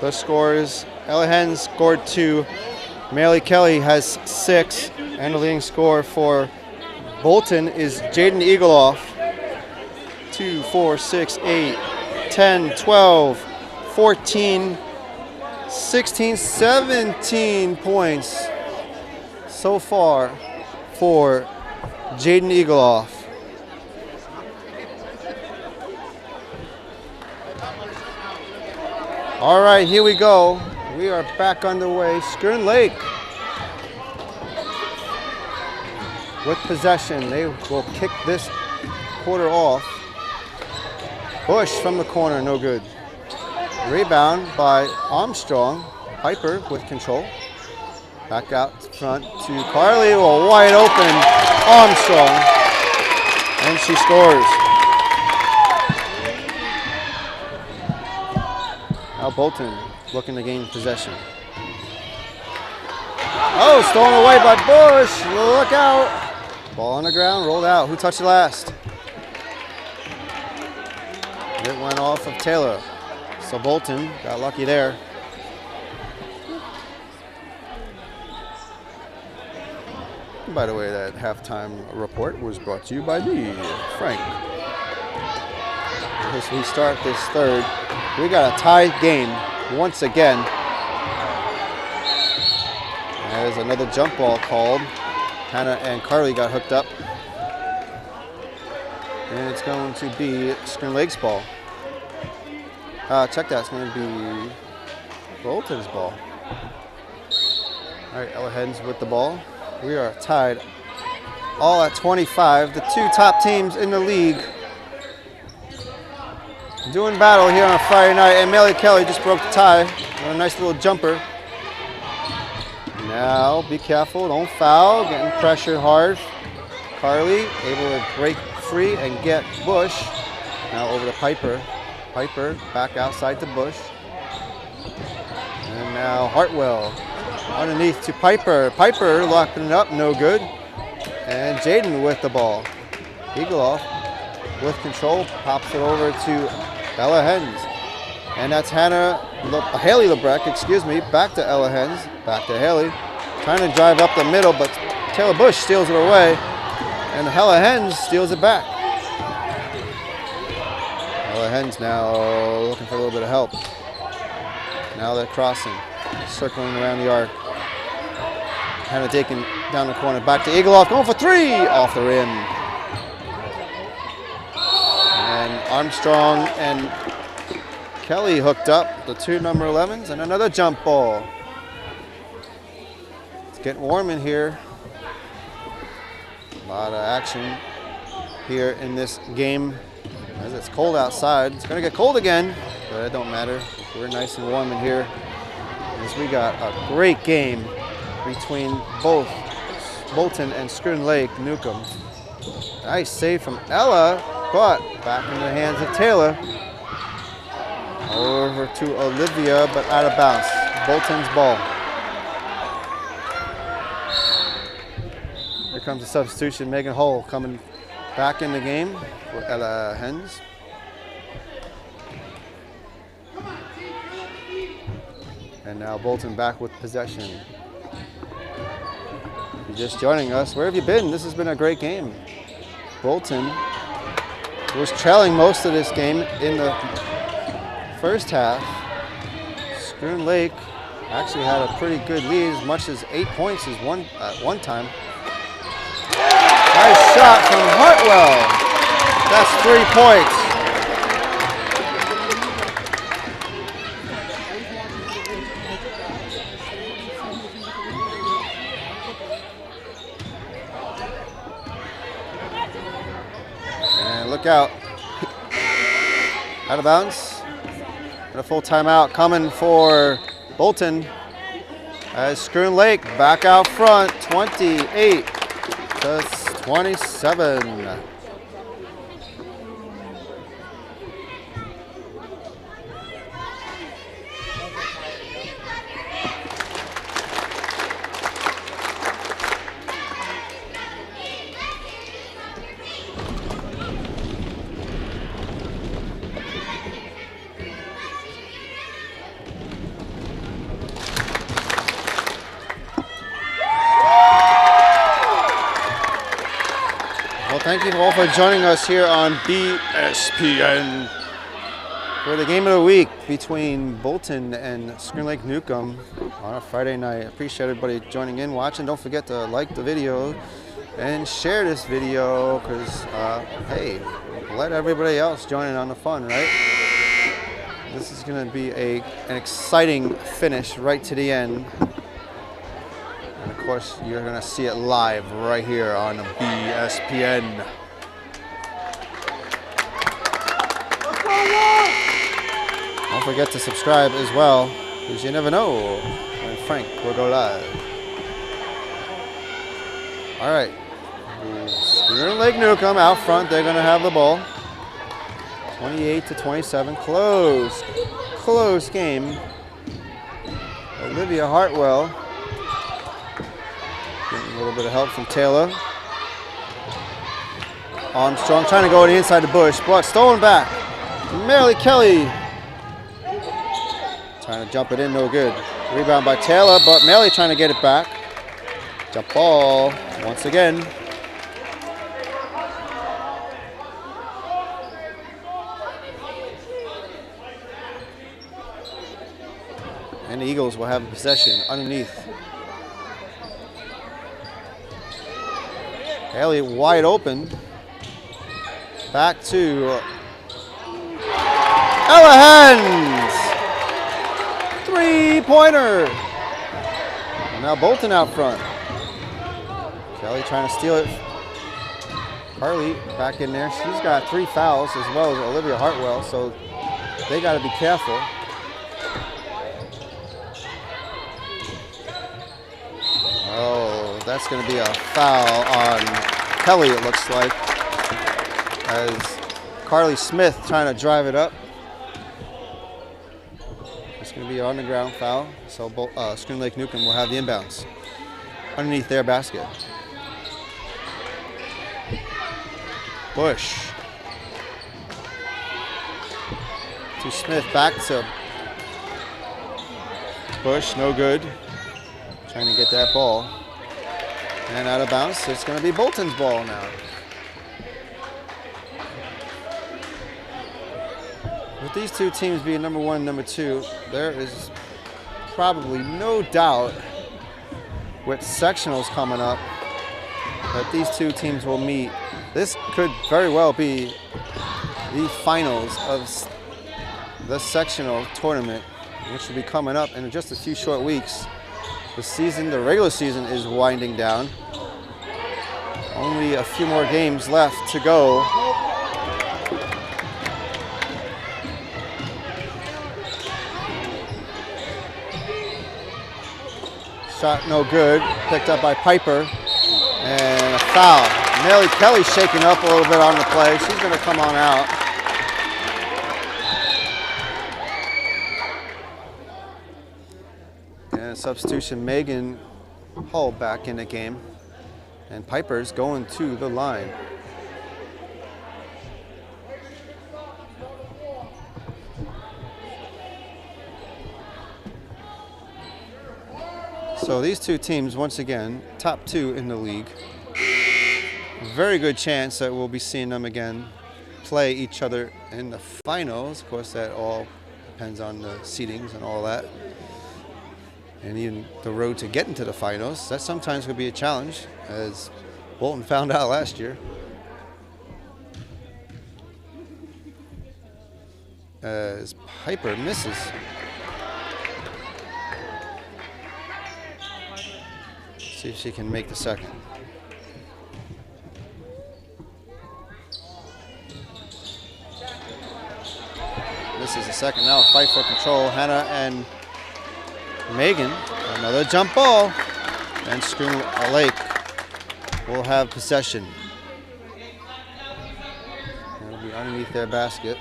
The scores: Ella Hens scored 2. Maley Kelly has 6. And the leading scorer for Bolton is Jaden Eagleoff. 2, 4, 6, 8, 10, 12, 14, 16, 17 points so far for Jaden Eagleoff. All right, here we go. We are back underway. Schroon Lake with possession. They will kick this quarter off. Bush from the corner, no good. Rebound by Armstrong. Piper with control. Back out front to Carly. Well, wide open Armstrong. And she scores. Now Bolton looking to gain possession. Oh, stolen away by Bush. Look out. Ball on the ground, rolled out. Who touched it last? It went off of Taylor. So Bolton got lucky there. By the way, that halftime report was brought to you by me, Frank. As we start this third, we got a tied game once again. There's another jump ball called. Hannah and Carly got hooked up. And it's going to be Schroon Lake's ball. Check that, it's going to be Bolton's ball. All right, Ella Hens with the ball. We are tied all at 25. The two top teams in the league doing battle here on a Friday night. And Maley Kelly just broke the tie with a nice little jumper. Now, be careful, don't foul. Getting pressured hard. Carly able to break free and get Bush. Now over to Piper. Piper back outside to Bush. And now Hartwell underneath to Piper. Piper locking it up, no good. And Jaden with the ball. Eagleoff with control, pops it over to Ella Hens. And that's Haley Lebrecht, back to Ella Hens, back to Haley. Trying to drive up the middle, but Taylor Bush steals it away. And Ella Hens steals it back. Ella Hens now looking for a little bit of help. Now they're crossing, circling around the arc. Hannah taken down the corner, back to Eagleoff, going for 3, off the rim. And Armstrong and Kelly hooked up, the two number 11s, and another jump ball. It's getting warm in here. A lot of action here in this game. As it's cold outside, it's gonna get cold again, but it don't matter. We're nice and warm in here. As we got a great game between both Bolton and Schroon Lake Newcomb. Nice save from Ella, but back in the hands of Taylor. Over to Olivia, but out of bounds. Bolton's ball. Here comes the substitution. Megan Hull coming back in the game for Ella Hens. And now Bolton back with possession. If you're just joining us, where have you been? This has been a great game. Bolton was trailing most of this game in the first half. Schroon Lake actually had a pretty good lead, as much as 8 points at one time. Nice shot from Hartwell. That's 3 points. And look out. Out of bounds. And a full timeout coming for Bolton as Schroon Lake back out front, 28-27. Thank you all for joining us here on BSPN for the game of the week between Bolton and Schroon Lake Newcomb on a Friday night. Appreciate everybody joining in, watching. Don't forget to like the video and share this video because, hey, let everybody else join in on the fun, right? This is going to be an exciting finish right to the end. And of course, you're going to see it live right here on BSPN. Don't forget to subscribe as well, because you never know when Frank will go live. All right, Schroon Lake Newcomb out front. They're going to have the ball. 28-27, close game. Olivia Hartwell. Getting a little bit of help from Taylor. Armstrong trying to go to the inside the bush, but stolen back. Mary Kelly trying to jump it in, no good. Rebound by Taylor, but Mary trying to get it back. Jump ball once again. And the Eagles will have possession underneath. Haley wide open. Back to Ella Hens. Three-pointer. And now Bolton out front. Kelly trying to steal it. Carly back in there. She's got 3 fouls as well as Olivia Hartwell, so they got to be careful. Oh, that's going to be a foul on Kelly, it looks like, as Carly Smith trying to drive it up. It's going to be an on-the-ground foul, so Schroon Lake Newcomb will have the inbounds underneath their basket. Bush to Smith, back to Bush, no good. Trying to get that ball. And out of bounds, it's going to be Bolton's ball now. With these two teams being number 1 and number 2, there is probably no doubt with sectionals coming up that these two teams will meet. This could very well be the finals of the sectional tournament, which will be coming up in just a few short weeks. The regular season is winding down. Only a few more games left to go. Shot no good, picked up by Piper, and a foul. Nellie Kelly shaking up a little bit on the play. She's going to come on out. And substitution, Megan Hull back in the game. And Piper's going to the line. So these two teams, once again, top 2 in the league. very good chance that we'll be seeing them again play each other in the finals. Of course, that all depends on the seedings and all that. And even the road to get into the finals, that sometimes could be a challenge, as Bolton found out last year. As Piper misses. See if she can make the second. This is the second now. Fight for control. Hannah and Megan. Another jump ball. And Schroon Lake will have possession. That'll be underneath their basket.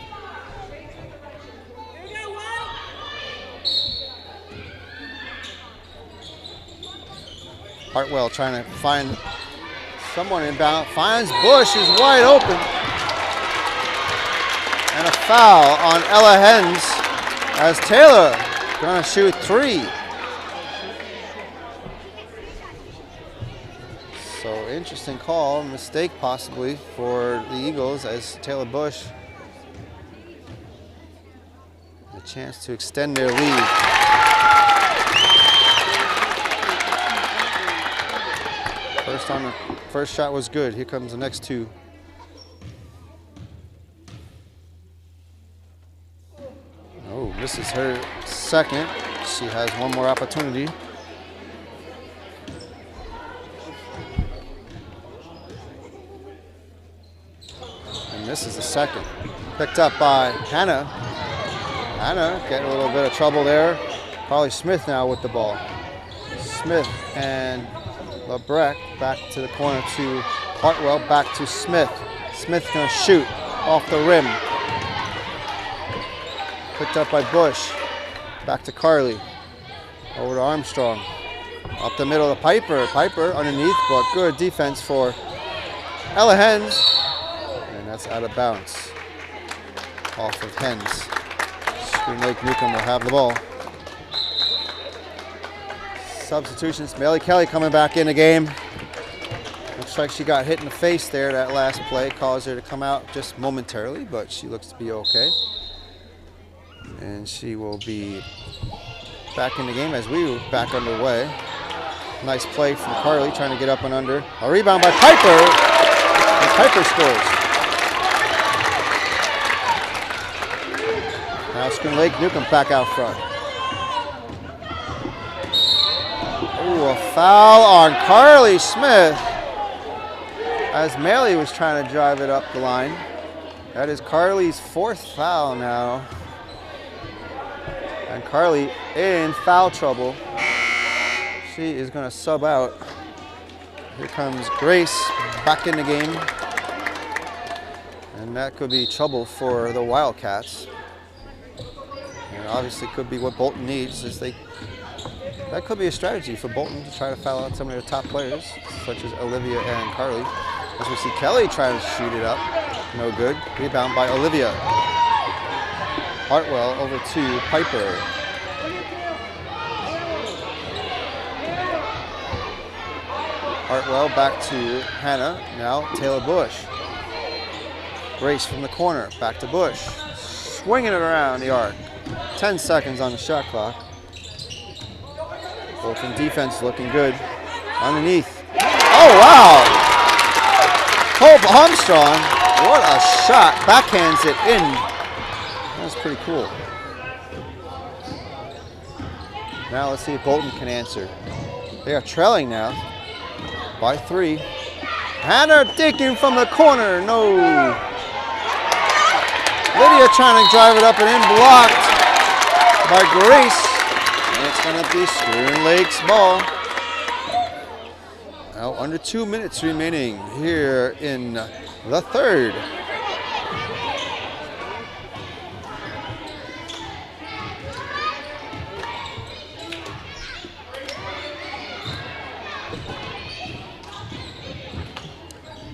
Hartwell trying to find someone inbound. Finds Bush, is wide open. And a foul on Ella Hens as Taylor gonna shoot 3. So interesting call, mistake possibly for the Eagles, as Taylor Bush a chance to extend their lead. First shot was good. Here comes the next two. Oh, this is her second. She has one more opportunity. And this is the second. Picked up by Hannah. Hannah getting a little bit of trouble there. Probably Smith now with the ball. Smith and LeBrecq back to the corner to Hartwell, back to Smith. Smith gonna shoot off the rim. Picked up by Bush. Back to Carly. Over to Armstrong. Up the middle to Piper. Piper underneath, but good defense for Ella Hens. And that's out of bounds. Off of Hens. Schroon Lake Newcomb will have the ball. Substitutions. Melly Kelly coming back in the game. Looks like she got hit in the face there. That last play caused her to come out just momentarily, but she looks to be okay. And she will be back in the game as we were back underway. Nice play from Carly trying to get up and under. A rebound by Piper. And Piper scores. Now Schroon Lake Newcomb back out front. Ooh, a foul on Carly Smith as Maley was trying to drive it up the line. That is Carly's 4th foul now. And Carly in foul trouble. She is going to sub out. Here comes Grace back in the game. And that could be trouble for the Wildcats. And obviously could be what Bolton needs, as that could be a strategy for Bolton to try to foul out some of their top players, such as Olivia and Carly. As we see Kelly trying to shoot it up. No good. Rebound by Olivia. Hartwell over to Piper. Hartwell back to Hannah. Now Taylor Bush. Grace from the corner. Back to Bush. Swinging it around the arc. 10 seconds on the shot clock. Bolton defense looking good. Underneath. Oh, wow! Hope Armstrong. What a shot. Backhands it in. That was pretty cool. Now let's see if Bolton can answer. They are trailing now by 3. Hannah digging from the corner. No. Lydia trying to drive it up and in. Blocked by Grace. And it's going to be Schroon Lake's ball. Now under 2 minutes remaining here in the third.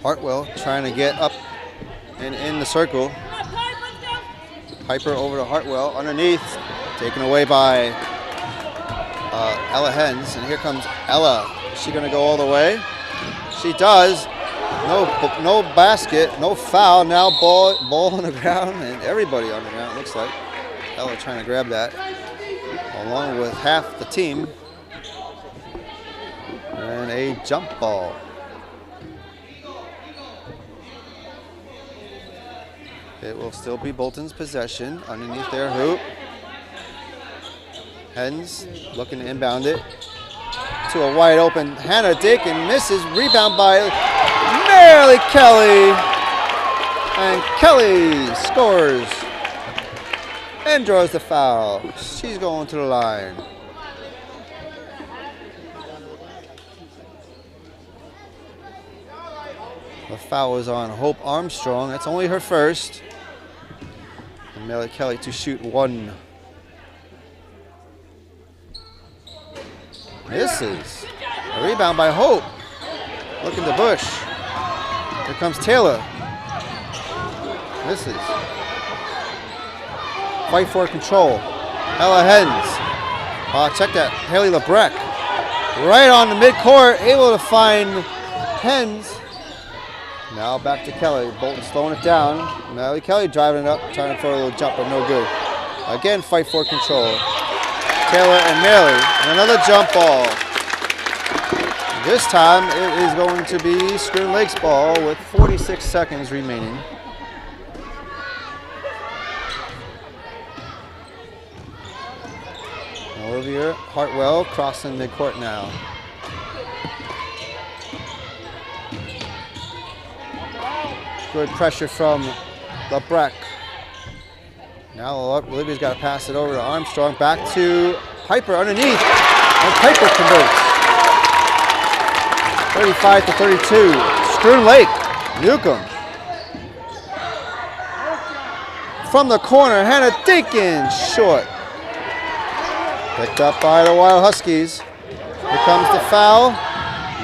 Hartwell trying to get up and in the circle. Piper over to Hartwell underneath. Taken away by Ella Hens. And here comes Ella. Is she going to go all the way? She does. No basket, no foul. Now ball on the ground, and everybody on the ground, looks like. Ella trying to grab that, along with half the team. And a jump ball. It will still be Bolton's possession underneath their hoop. Hens looking to inbound it to a wide open Hannah Dick, and misses. Rebound by Mary Kelly. And Kelly scores and draws the foul. She's going to the line. The foul is on Hope Armstrong. That's only her first. And Mary Kelly to shoot one. Misses. A rebound by Hope. Looking to Bush. Here comes Taylor. Misses. Fight for control. Ella Hens. Check that. Haley LeBrecq. Right on the midcourt. Able to find Hens. Now back to Kelly. Bolton slowing it down. Mary Kelly driving it up. Trying for a little jump, but no good. Again, fight for control. Taylor and Mary. And another jump ball. This time it is going to be Schroon Lake's ball with 46 seconds remaining. Olivia Hartwell crossing midcourt now. Good pressure from LeBrecq. Now Olivia's got to pass it over to Armstrong. Back to Piper underneath. And Piper converts. 35-32. Schroon Lake. Newcomb. From the corner, Hannah Dinkins. Short. Picked up by the Wild Huskies. Here comes the foul.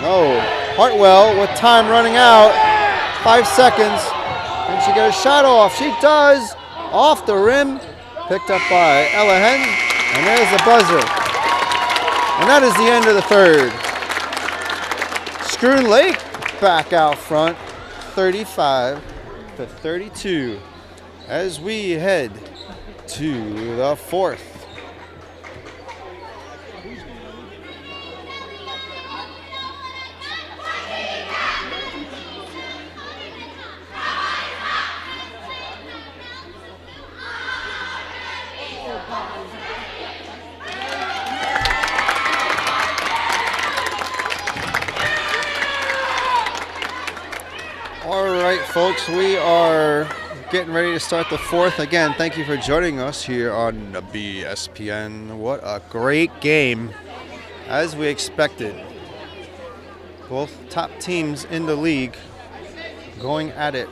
No. Hartwell with time running out. 5 seconds. And she got a shot off. She does. Off the rim. Picked up by Ella Hens. And there's the buzzer. And that is the end of the third. Schroon Lake back out front. 35-32. As we head to the fourth. All right, folks, we are getting ready to start the fourth. Again, thank you for joining us here on the BSPN. What a great game, as we expected. Both top teams in the league going at it.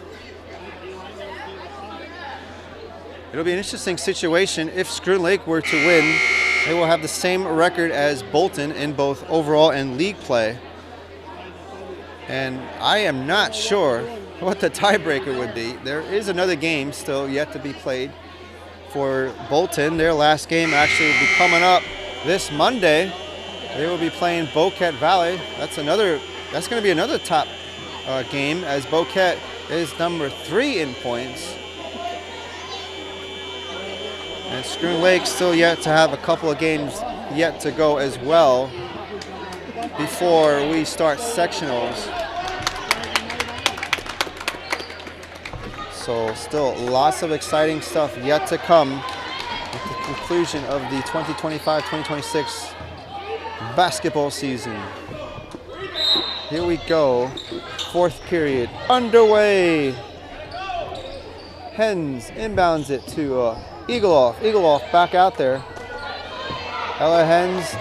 It'll be an interesting situation. If Schroon Lake were to win, they will have the same record as Bolton in both overall and league play. And I am not sure what the tiebreaker would be. There is another game still yet to be played for Bolton. Their last game actually will be coming up this Monday. They will be playing Boquet Valley. That's going to be another top game, as Boquet is number 3 in points. And Schroon Lake still yet to have a couple of games yet to go as well before we start sectionals. So still lots of exciting stuff yet to come with the conclusion of the 2025-2026 basketball season. Here we go, fourth period underway. Hens inbounds it to Eagleoff. Eagleoff back out there. Ella Hens,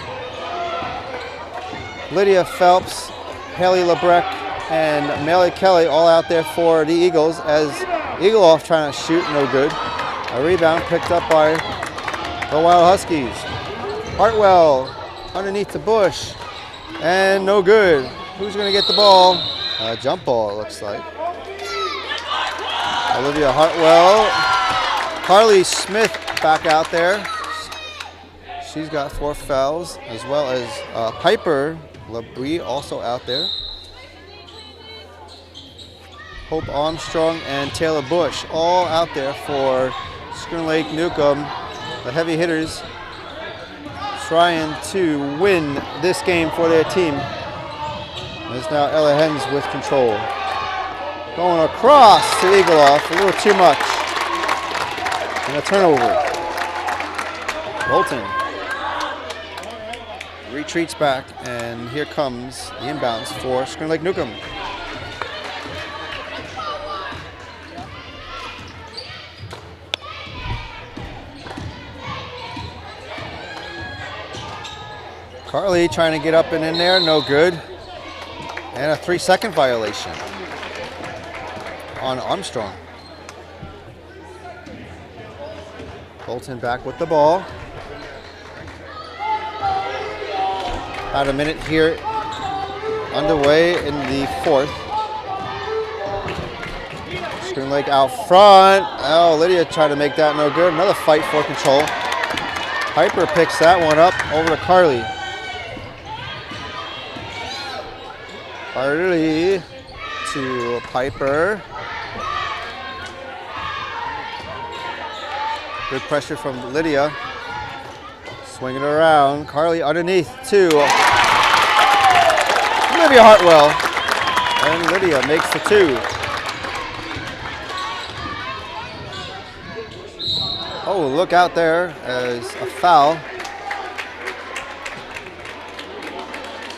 Lydia Phelps, Haley LeBrecq, and Mary Kelly all out there for the Eagles, as Eagleoff trying to shoot, no good. A rebound picked up by the Wild Huskies. Hartwell underneath the bush, and no good. Who's going to get the ball? Jump ball, it looks like. Olivia Hartwell. Carly Smith back out there. She's got 4 fouls, as well as Piper LeBrie also out there. Hope Armstrong, and Taylor Bush, all out there for Schroon Lake Newcomb, the heavy hitters, trying to win this game for their team. There's now Ella Hens with control. Going across to Eagleoff, a little too much. And a turnover. Bolton retreats back, and here comes the inbounds for Schroon Lake Newcomb. Carly trying to get up and in there, no good. And a 3-second violation on Armstrong. Bolton back with the ball. About a minute here underway in the fourth. Schroon Lake out front. Oh, Lydia tried to make that no good. Another fight for control. Piper picks that one up over to Carly. Carly to Piper. Good pressure from Lydia. Swinging it around. Carly underneath to Olivia Hartwell. And Lydia makes the 2. Oh, look out there as a foul.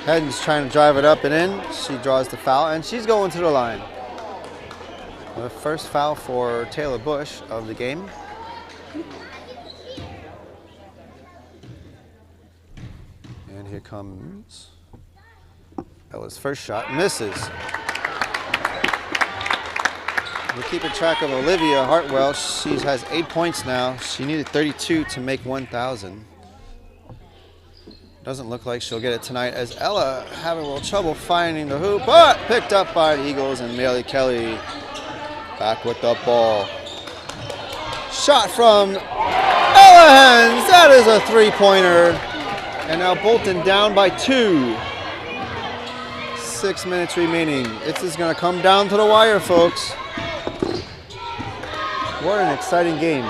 Hens trying to drive it up and in. She draws the foul, and she's going to the line. The first foul for Taylor Bush of the game. And here comes Ella's first shot. Misses. We're keeping track of Olivia Hartwell. She has 8 points now. She needed 32 to make 1,000. Doesn't look like she'll get it tonight as Ella having a little trouble finding the hoop, but picked up by the Eagles, and Maley Kelly back with the ball. Shot from Ella Hens. That is a 3-pointer. And now Bolton down by 2. 6 minutes remaining. This is going to come down to the wire, folks. What an exciting game.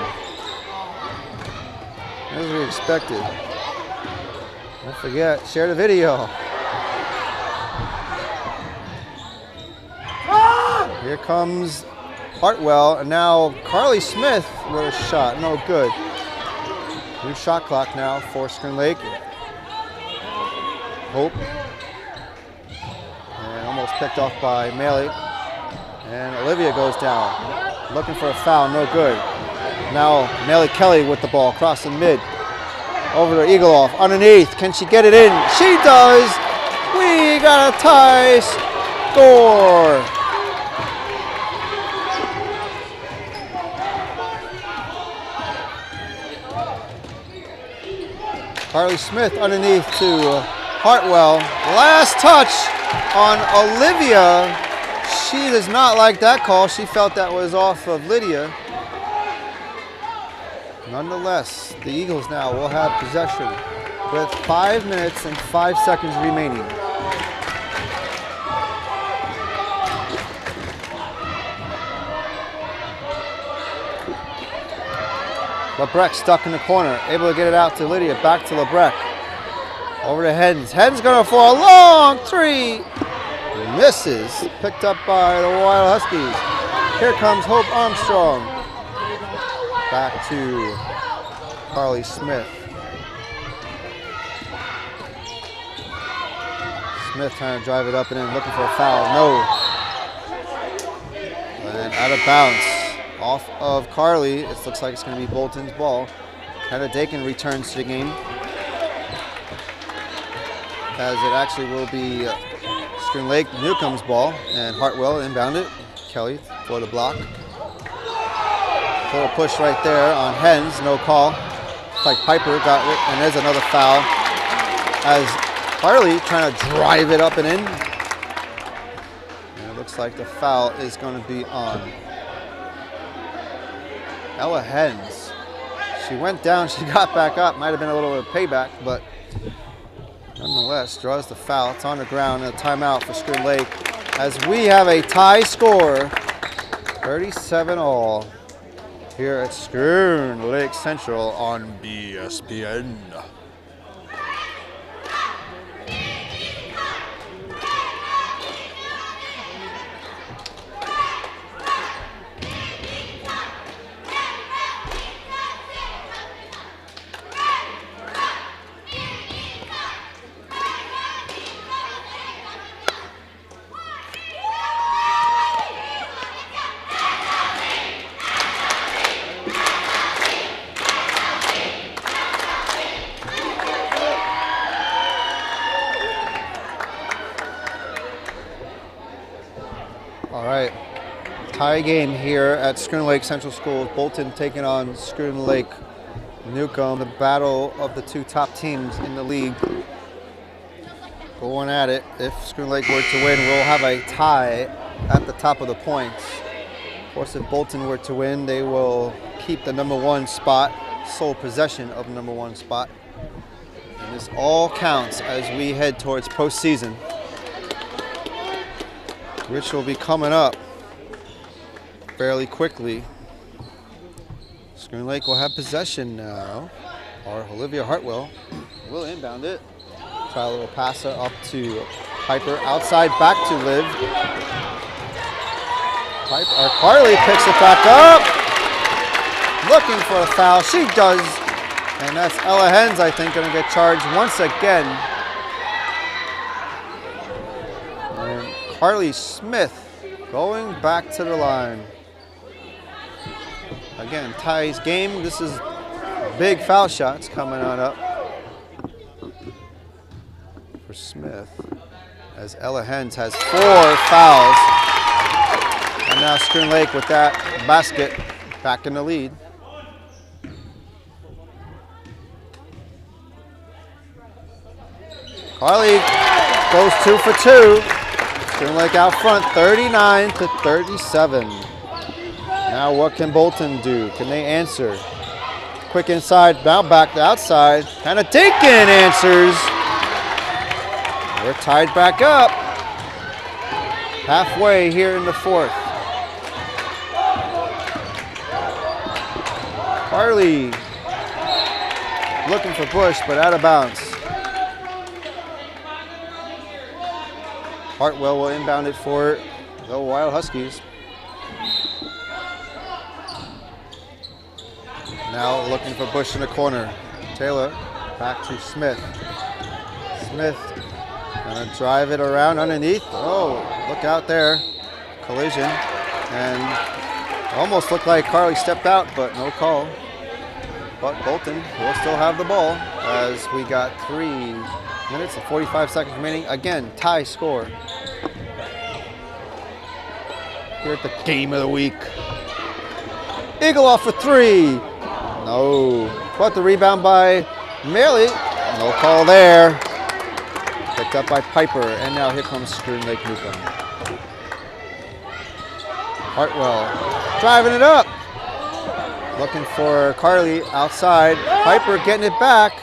As we expected. Don't forget, share the video. Here comes Hartwell, and now Carly Smith with a shot. No good. New shot clock now for Schroon Lake. Hope. And almost picked off by Maley. And Olivia goes down. Looking for a foul, no good. Now Maley Kelly with the ball across the mid. Over to Eagleoff, underneath. Can she get it in? She does. We got a tie score. Carly Smith underneath to Hartwell. Last touch on Olivia. She does not like that call. She felt that was off of Lydia. Nonetheless, the Eagles now will have possession with 5 minutes and 5 seconds remaining. Lebrecht stuck in the corner, able to get it out to Lydia, back to Lebrecht. Over to Hens. Hens going for a long 3. Misses, picked up by the Wild Huskies. Here comes Hope Armstrong. Back to Carly Smith. Smith trying to drive it up and in, looking for a foul. No. And out of bounds. Off of Carly. It looks like it's going to be Bolton's ball. Heather Dakin returns to the game. As it actually will be Schroon Lake Newcomb's ball. And Hartwell inbound it. Kelly for the block. Little push right there on Hens, no call. Looks like Piper got it, and there's another foul. As Carly trying to drive it up and in. And it looks like the foul is going to be on Ella Hens. She went down, she got back up. Might have been a little bit of payback, but nonetheless, draws the foul. It's on the ground, and a timeout for Schroon Lake. As we have a tie score 37 all here at Schroon Lake Central on BSPN. All right, tie game here at Schroon Lake Central School. Bolton taking on Schroon Lake Newcomb, the battle of the two top teams in the league. Going at it. If Schroon Lake were to win, we'll have a tie at the top of the points. Of course, if Bolton were to win, they will keep the #1 spot, sole possession of the #1 spot. And this all counts as we head towards postseason, which will be coming up fairly quickly. Schroon Lake will have possession now. Or Olivia Hartwell will inbound it. Try a little passer up to Piper. Outside back to Liv. Carly picks it back up. Looking for a foul. She does. And that's Ella Hens, I think, going to get charged once again. Carly Smith going back to the line. Again, ties game. This is big foul shots coming on up for Smith, as Ella Hens has 4 fouls. And now Schroon Lake with that basket back in the lead. Carly goes 2 for 2. Schroon Lake out front, 39-37. Now what can Bolton do? Can they answer? Quick inside, now back to outside. Hannah Dakin answers. We're tied back up. Halfway here in the 4th. Carly looking for Bush, but out of bounds. Hartwell will inbound it for the Wild Huskies. Now looking for Bush in the corner. Taylor back to Smith. Smith gonna drive it around underneath. Oh, look out there. Collision. And almost looked like Carly stepped out, but no call. But Bolton will still have the ball as we got 3 minutes and 45 seconds remaining. Again, tie score. Here at the game of the week. Eagle off for 3. No. But the rebound by Maley. No call there. Picked up by Piper. And now here comes Schroon Lake Newcomb. Hartwell driving it up. Looking for Carly outside. Piper getting it back.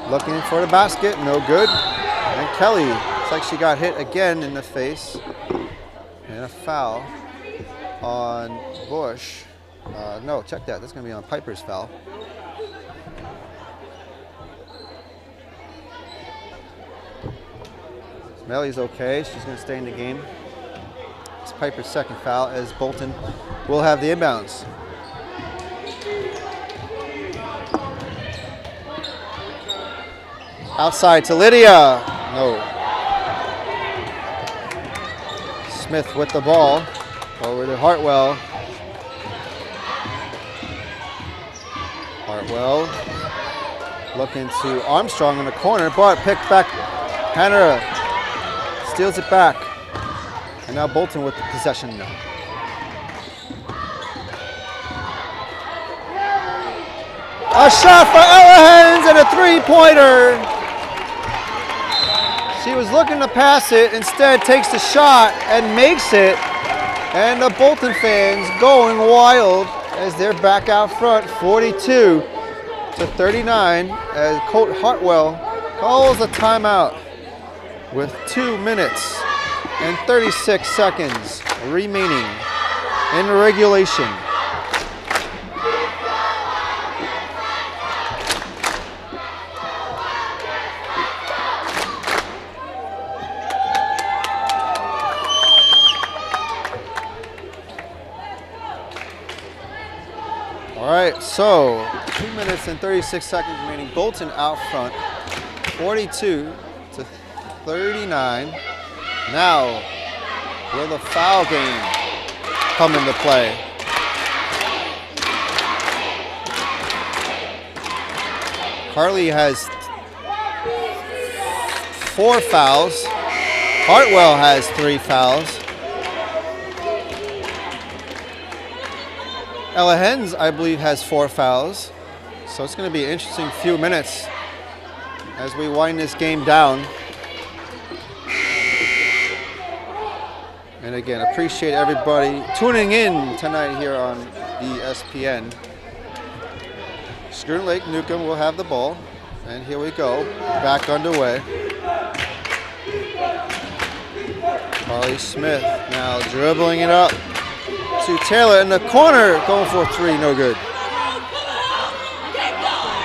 Looking for the basket. No good. And Kelly. Looks like she got hit again in the face. And a foul on Bush. No, check that. That's going to be on Piper's foul. Melly's okay. She's going to stay in the game. It's Piper's second foul as Bolton will have the inbounds. Outside to Lydia. No. Smith with the ball. Over to Hartwell. Hartwell looking to Armstrong in the corner, but picked back. Hannah steals it back. And now Bolton with the possession now. A shot for Ella Hens and a 3-pointer. She was looking to pass it, instead takes the shot and makes it. And the Bolton fans going wild as they're back out front, 42-39, as Colt Hartwell calls a timeout with 2 minutes and 36 seconds remaining in regulation. All right, so 2 minutes and 36 seconds remaining. Bolton out front, 42 to 39. Now, will the foul game come into play? Carly has 4 fouls. Hartwell has 3 fouls. Ella Hens, I believe, has 4 fouls. So it's going to be an interesting few minutes as we wind this game down. And again, appreciate everybody tuning in tonight here on ESPN. Schroon Lake Newcomb will have the ball. And here we go, back underway. Carly Smith now dribbling it up to Taylor in the corner, going for 3, no good.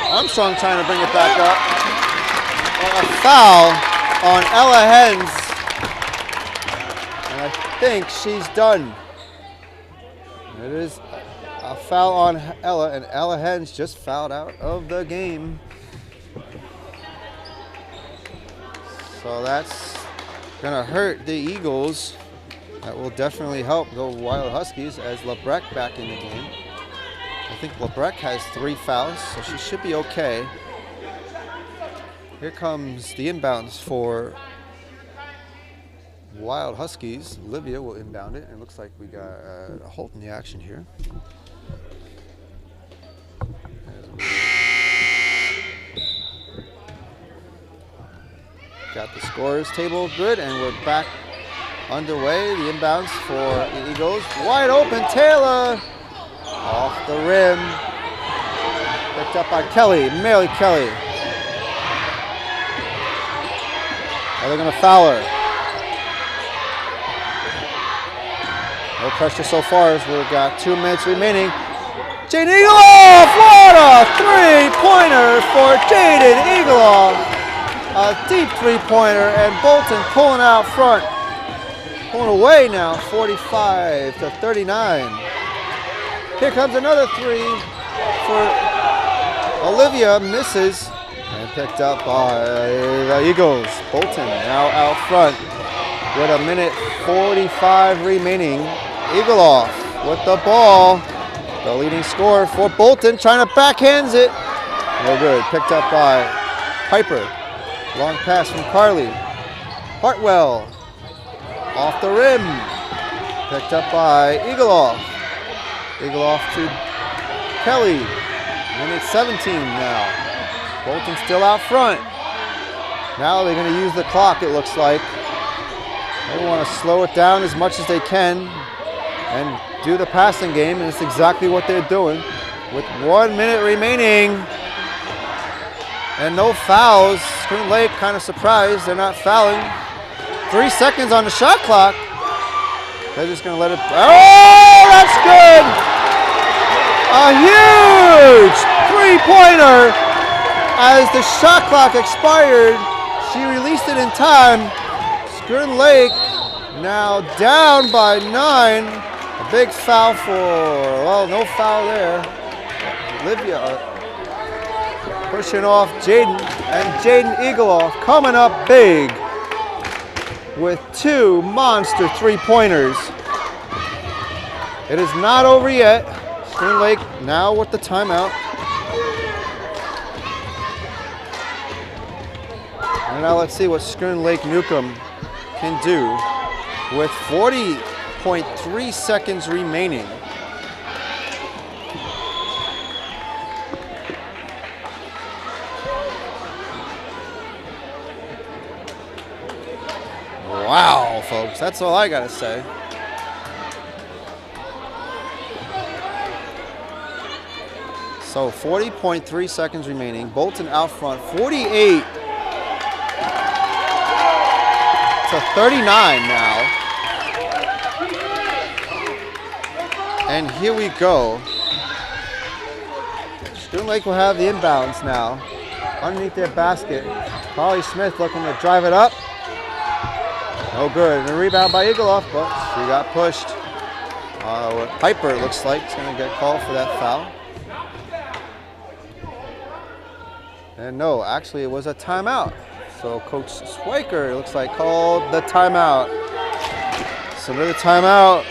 Armstrong trying to bring it back up. A foul on Ella Hens. And I think she's done. It is a foul on Ella, and Ella Hens just fouled out of the game. So that's gonna hurt the Eagles. That will definitely help the Wild Huskies as LeBrecq back in the game. I think LeBrecq has 3 fouls, so she should be okay. Here comes the inbounds for Wild Huskies. Olivia will inbound it. It looks like we got a Holt in the action here. Got the scorers table good, and we're back underway. The inbounds for the Eagles. Wide open, Taylor! Off the rim. Picked up by Kelly, Mary Kelly. Are they going to foul her? No pressure so far as we've got 2 minutes remaining. Jaden Eagleoff! What a 3-pointer for Jaden Eagleoff! A deep 3-pointer, and Bolton pulling out front. Pulling away now, 45 to 39. Here comes another 3 for Olivia, misses, and picked up by the Eagles. Bolton now out front with 1:45 remaining. Eagleoff with the ball. The leading scorer for Bolton, trying to backhands it. No good, picked up by Piper. Long pass from Carly. Hartwell off the rim. Picked up by Eagleoff. Eagleoff to Kelly. Minute 17 now. Bolton still out front. Now they're going to use the clock, it looks like. They want to slow it down as much as they can and do the passing game, and it's exactly what they're doing. With 1 minute remaining. And no fouls. Schroon Lake kind of surprised they're not fouling. 3 seconds on the shot clock. They're just going to let it. Oh, that's good! A huge 3-pointer. As the shot clock expired, she released it in time. Schroon Lake now down by 9. A big foul for, well, no foul there. Olivia pushing off Jaden, and Jaden Eagleoff coming up big with 2 monster 3-pointers. It is not over yet. Schroon Lake now with the timeout. And now let's see what Schroon Lake Newcomb can do with 40.3 seconds remaining. Wow, folks, that's all I gotta say. So 40.3 seconds remaining. Bolton out front, 48 to 39 now. And here we go. Schroon Lake will have the inbounds now. Underneath their basket. Holly Smith looking to drive it up. No good. And a rebound by Eagleoff, but she got pushed. Piper, it looks like, is going to get called for that foul. And no, actually it was a timeout. So Coach Swiker, it looks like, called the timeout. So another timeout.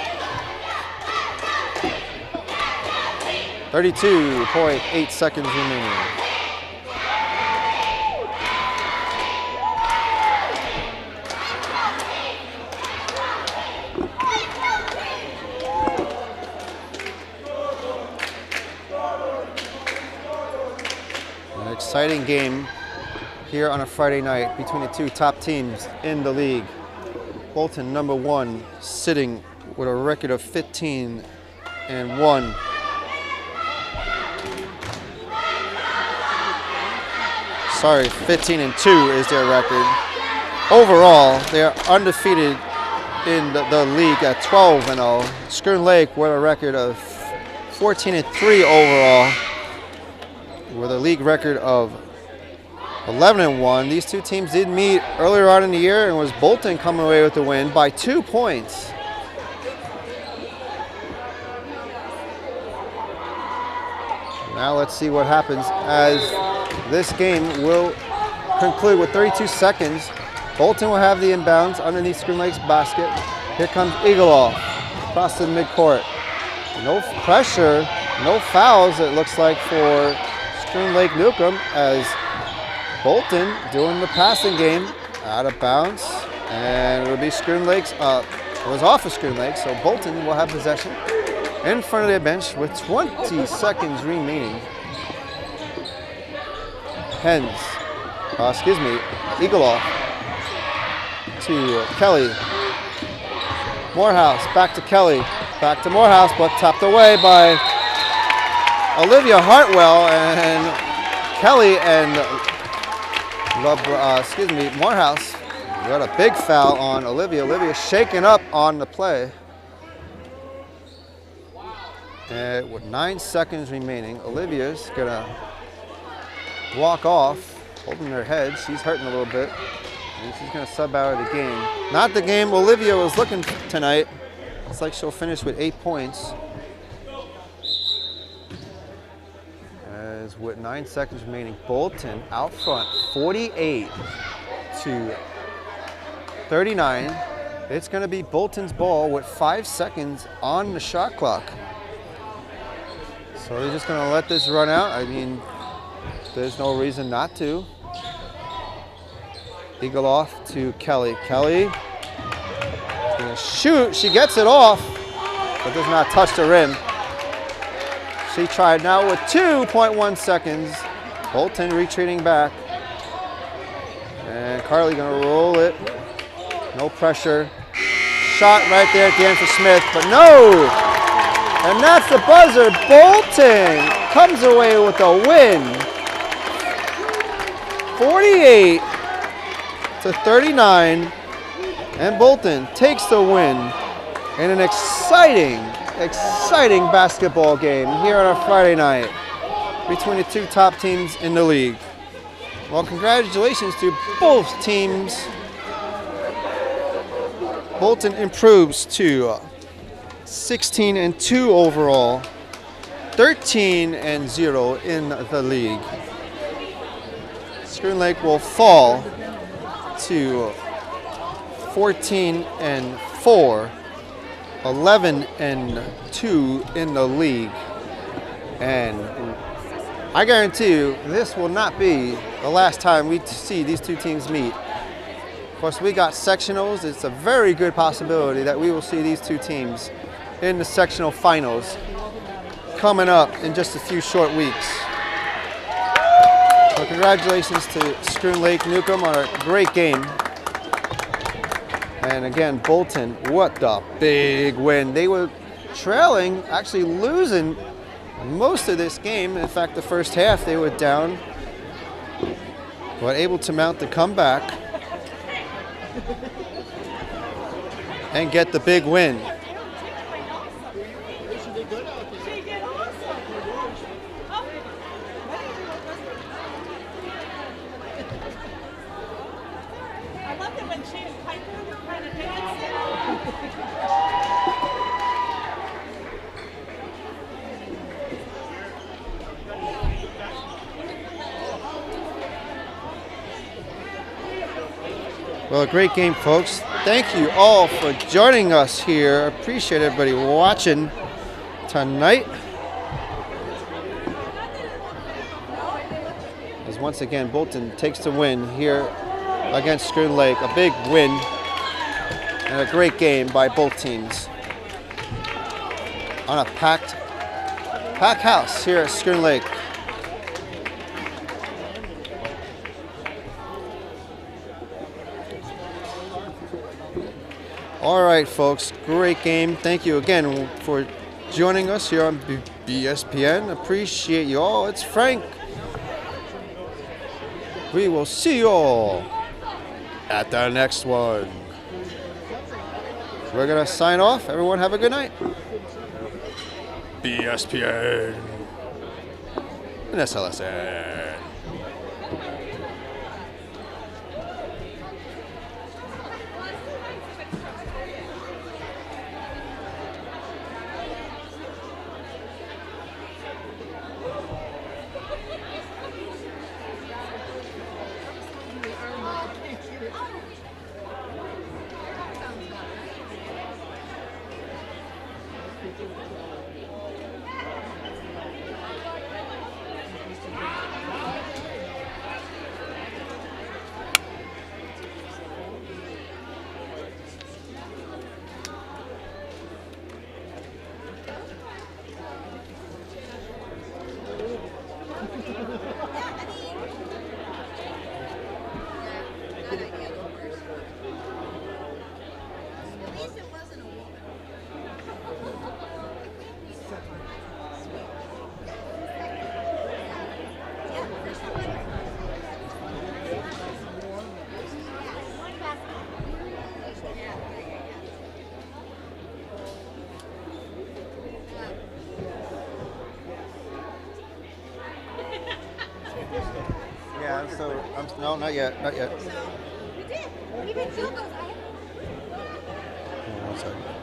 32.8 seconds remaining. An exciting game here on a Friday night between the two top teams in the league. Bolton, number 1, sitting with a record of 15-1. Sorry, 15-2 is their record. Overall, they are undefeated in the league at 12-0. Schroon Lake with a record of 14-3 overall, with a league record of 11-1. These two teams did meet earlier on in the year, and was Bolton coming away with the win by 2 points. Now let's see what happens as this game will conclude with 32 seconds. Bolton will have the inbounds underneath Schroon Lake's basket. Here comes Eagleoff across the midcourt. No pressure, no fouls, it looks like, for Schroon Lake Newcomb, as Bolton doing the passing game out of bounds. And it'll be Schroon Lake's, it was off of Schroon Lake, so Bolton will have possession in front of their bench with 20 seconds remaining. Eagleoff to Kelly. Morehouse, back to Kelly. Back to Morehouse, but tapped away by Olivia Hartwell, and Kelly and Morehouse got a big foul on Olivia. Olivia shaken up on the play. And with 9 seconds remaining, Olivia's gonna walk off, holding her head. She's hurting a little bit, and she's gonna sub out of the game. Not the game Olivia was looking tonight. It's like she'll finish with 8 points. As with 9 seconds remaining, Bolton out front, 48-39. It's gonna be Bolton's ball with 5 seconds on the shot clock. So they're just gonna let this run out. I mean, there's no reason not to. Eagleoff to Kelly. Kelly is gonna shoot. She gets it off, but does not touch the rim. She tried now with 2.1 seconds. Bolton retreating back. And Carly gonna roll it. No pressure. Shot right there at the end for Smith, but no! And that's the buzzer. Bolton comes away with a win. 48-39. And Bolton takes the win in an exciting basketball game here on a Friday night between the two top teams in the league. Well, congratulations to both teams. Bolton improves to 16-2 overall, 13-0 in the league. Schroon Lake will fall to 14-4, 11-2 in the league. And I guarantee you, this will not be the last time we see these two teams meet. Of course, we got sectionals. It's a very good possibility that we will see these two teams in the sectional finals coming up in just a few short weeks. So congratulations to Schroon Lake Newcomb on a great game. And again, Bolton, what a big win. They were trailing, actually losing most of this game. In fact, the first half they were down, but able to mount the comeback and get the big win. Well, a great game, folks. Thank you all for joining us here. Appreciate everybody watching tonight. As once again, Bolton takes the win here against Schroon Lake. A big win and a great game by both teams. On a packed house here at Schroon Lake. All right, folks, great game. Thank you again for joining us here on BSPN. Appreciate you all. It's Frank. We will see you all at the next one. We're going to sign off. Everyone have a good night. BSPN and SLSN. Yeah, so no, not yet, not yet. We did. Even field goals. One second.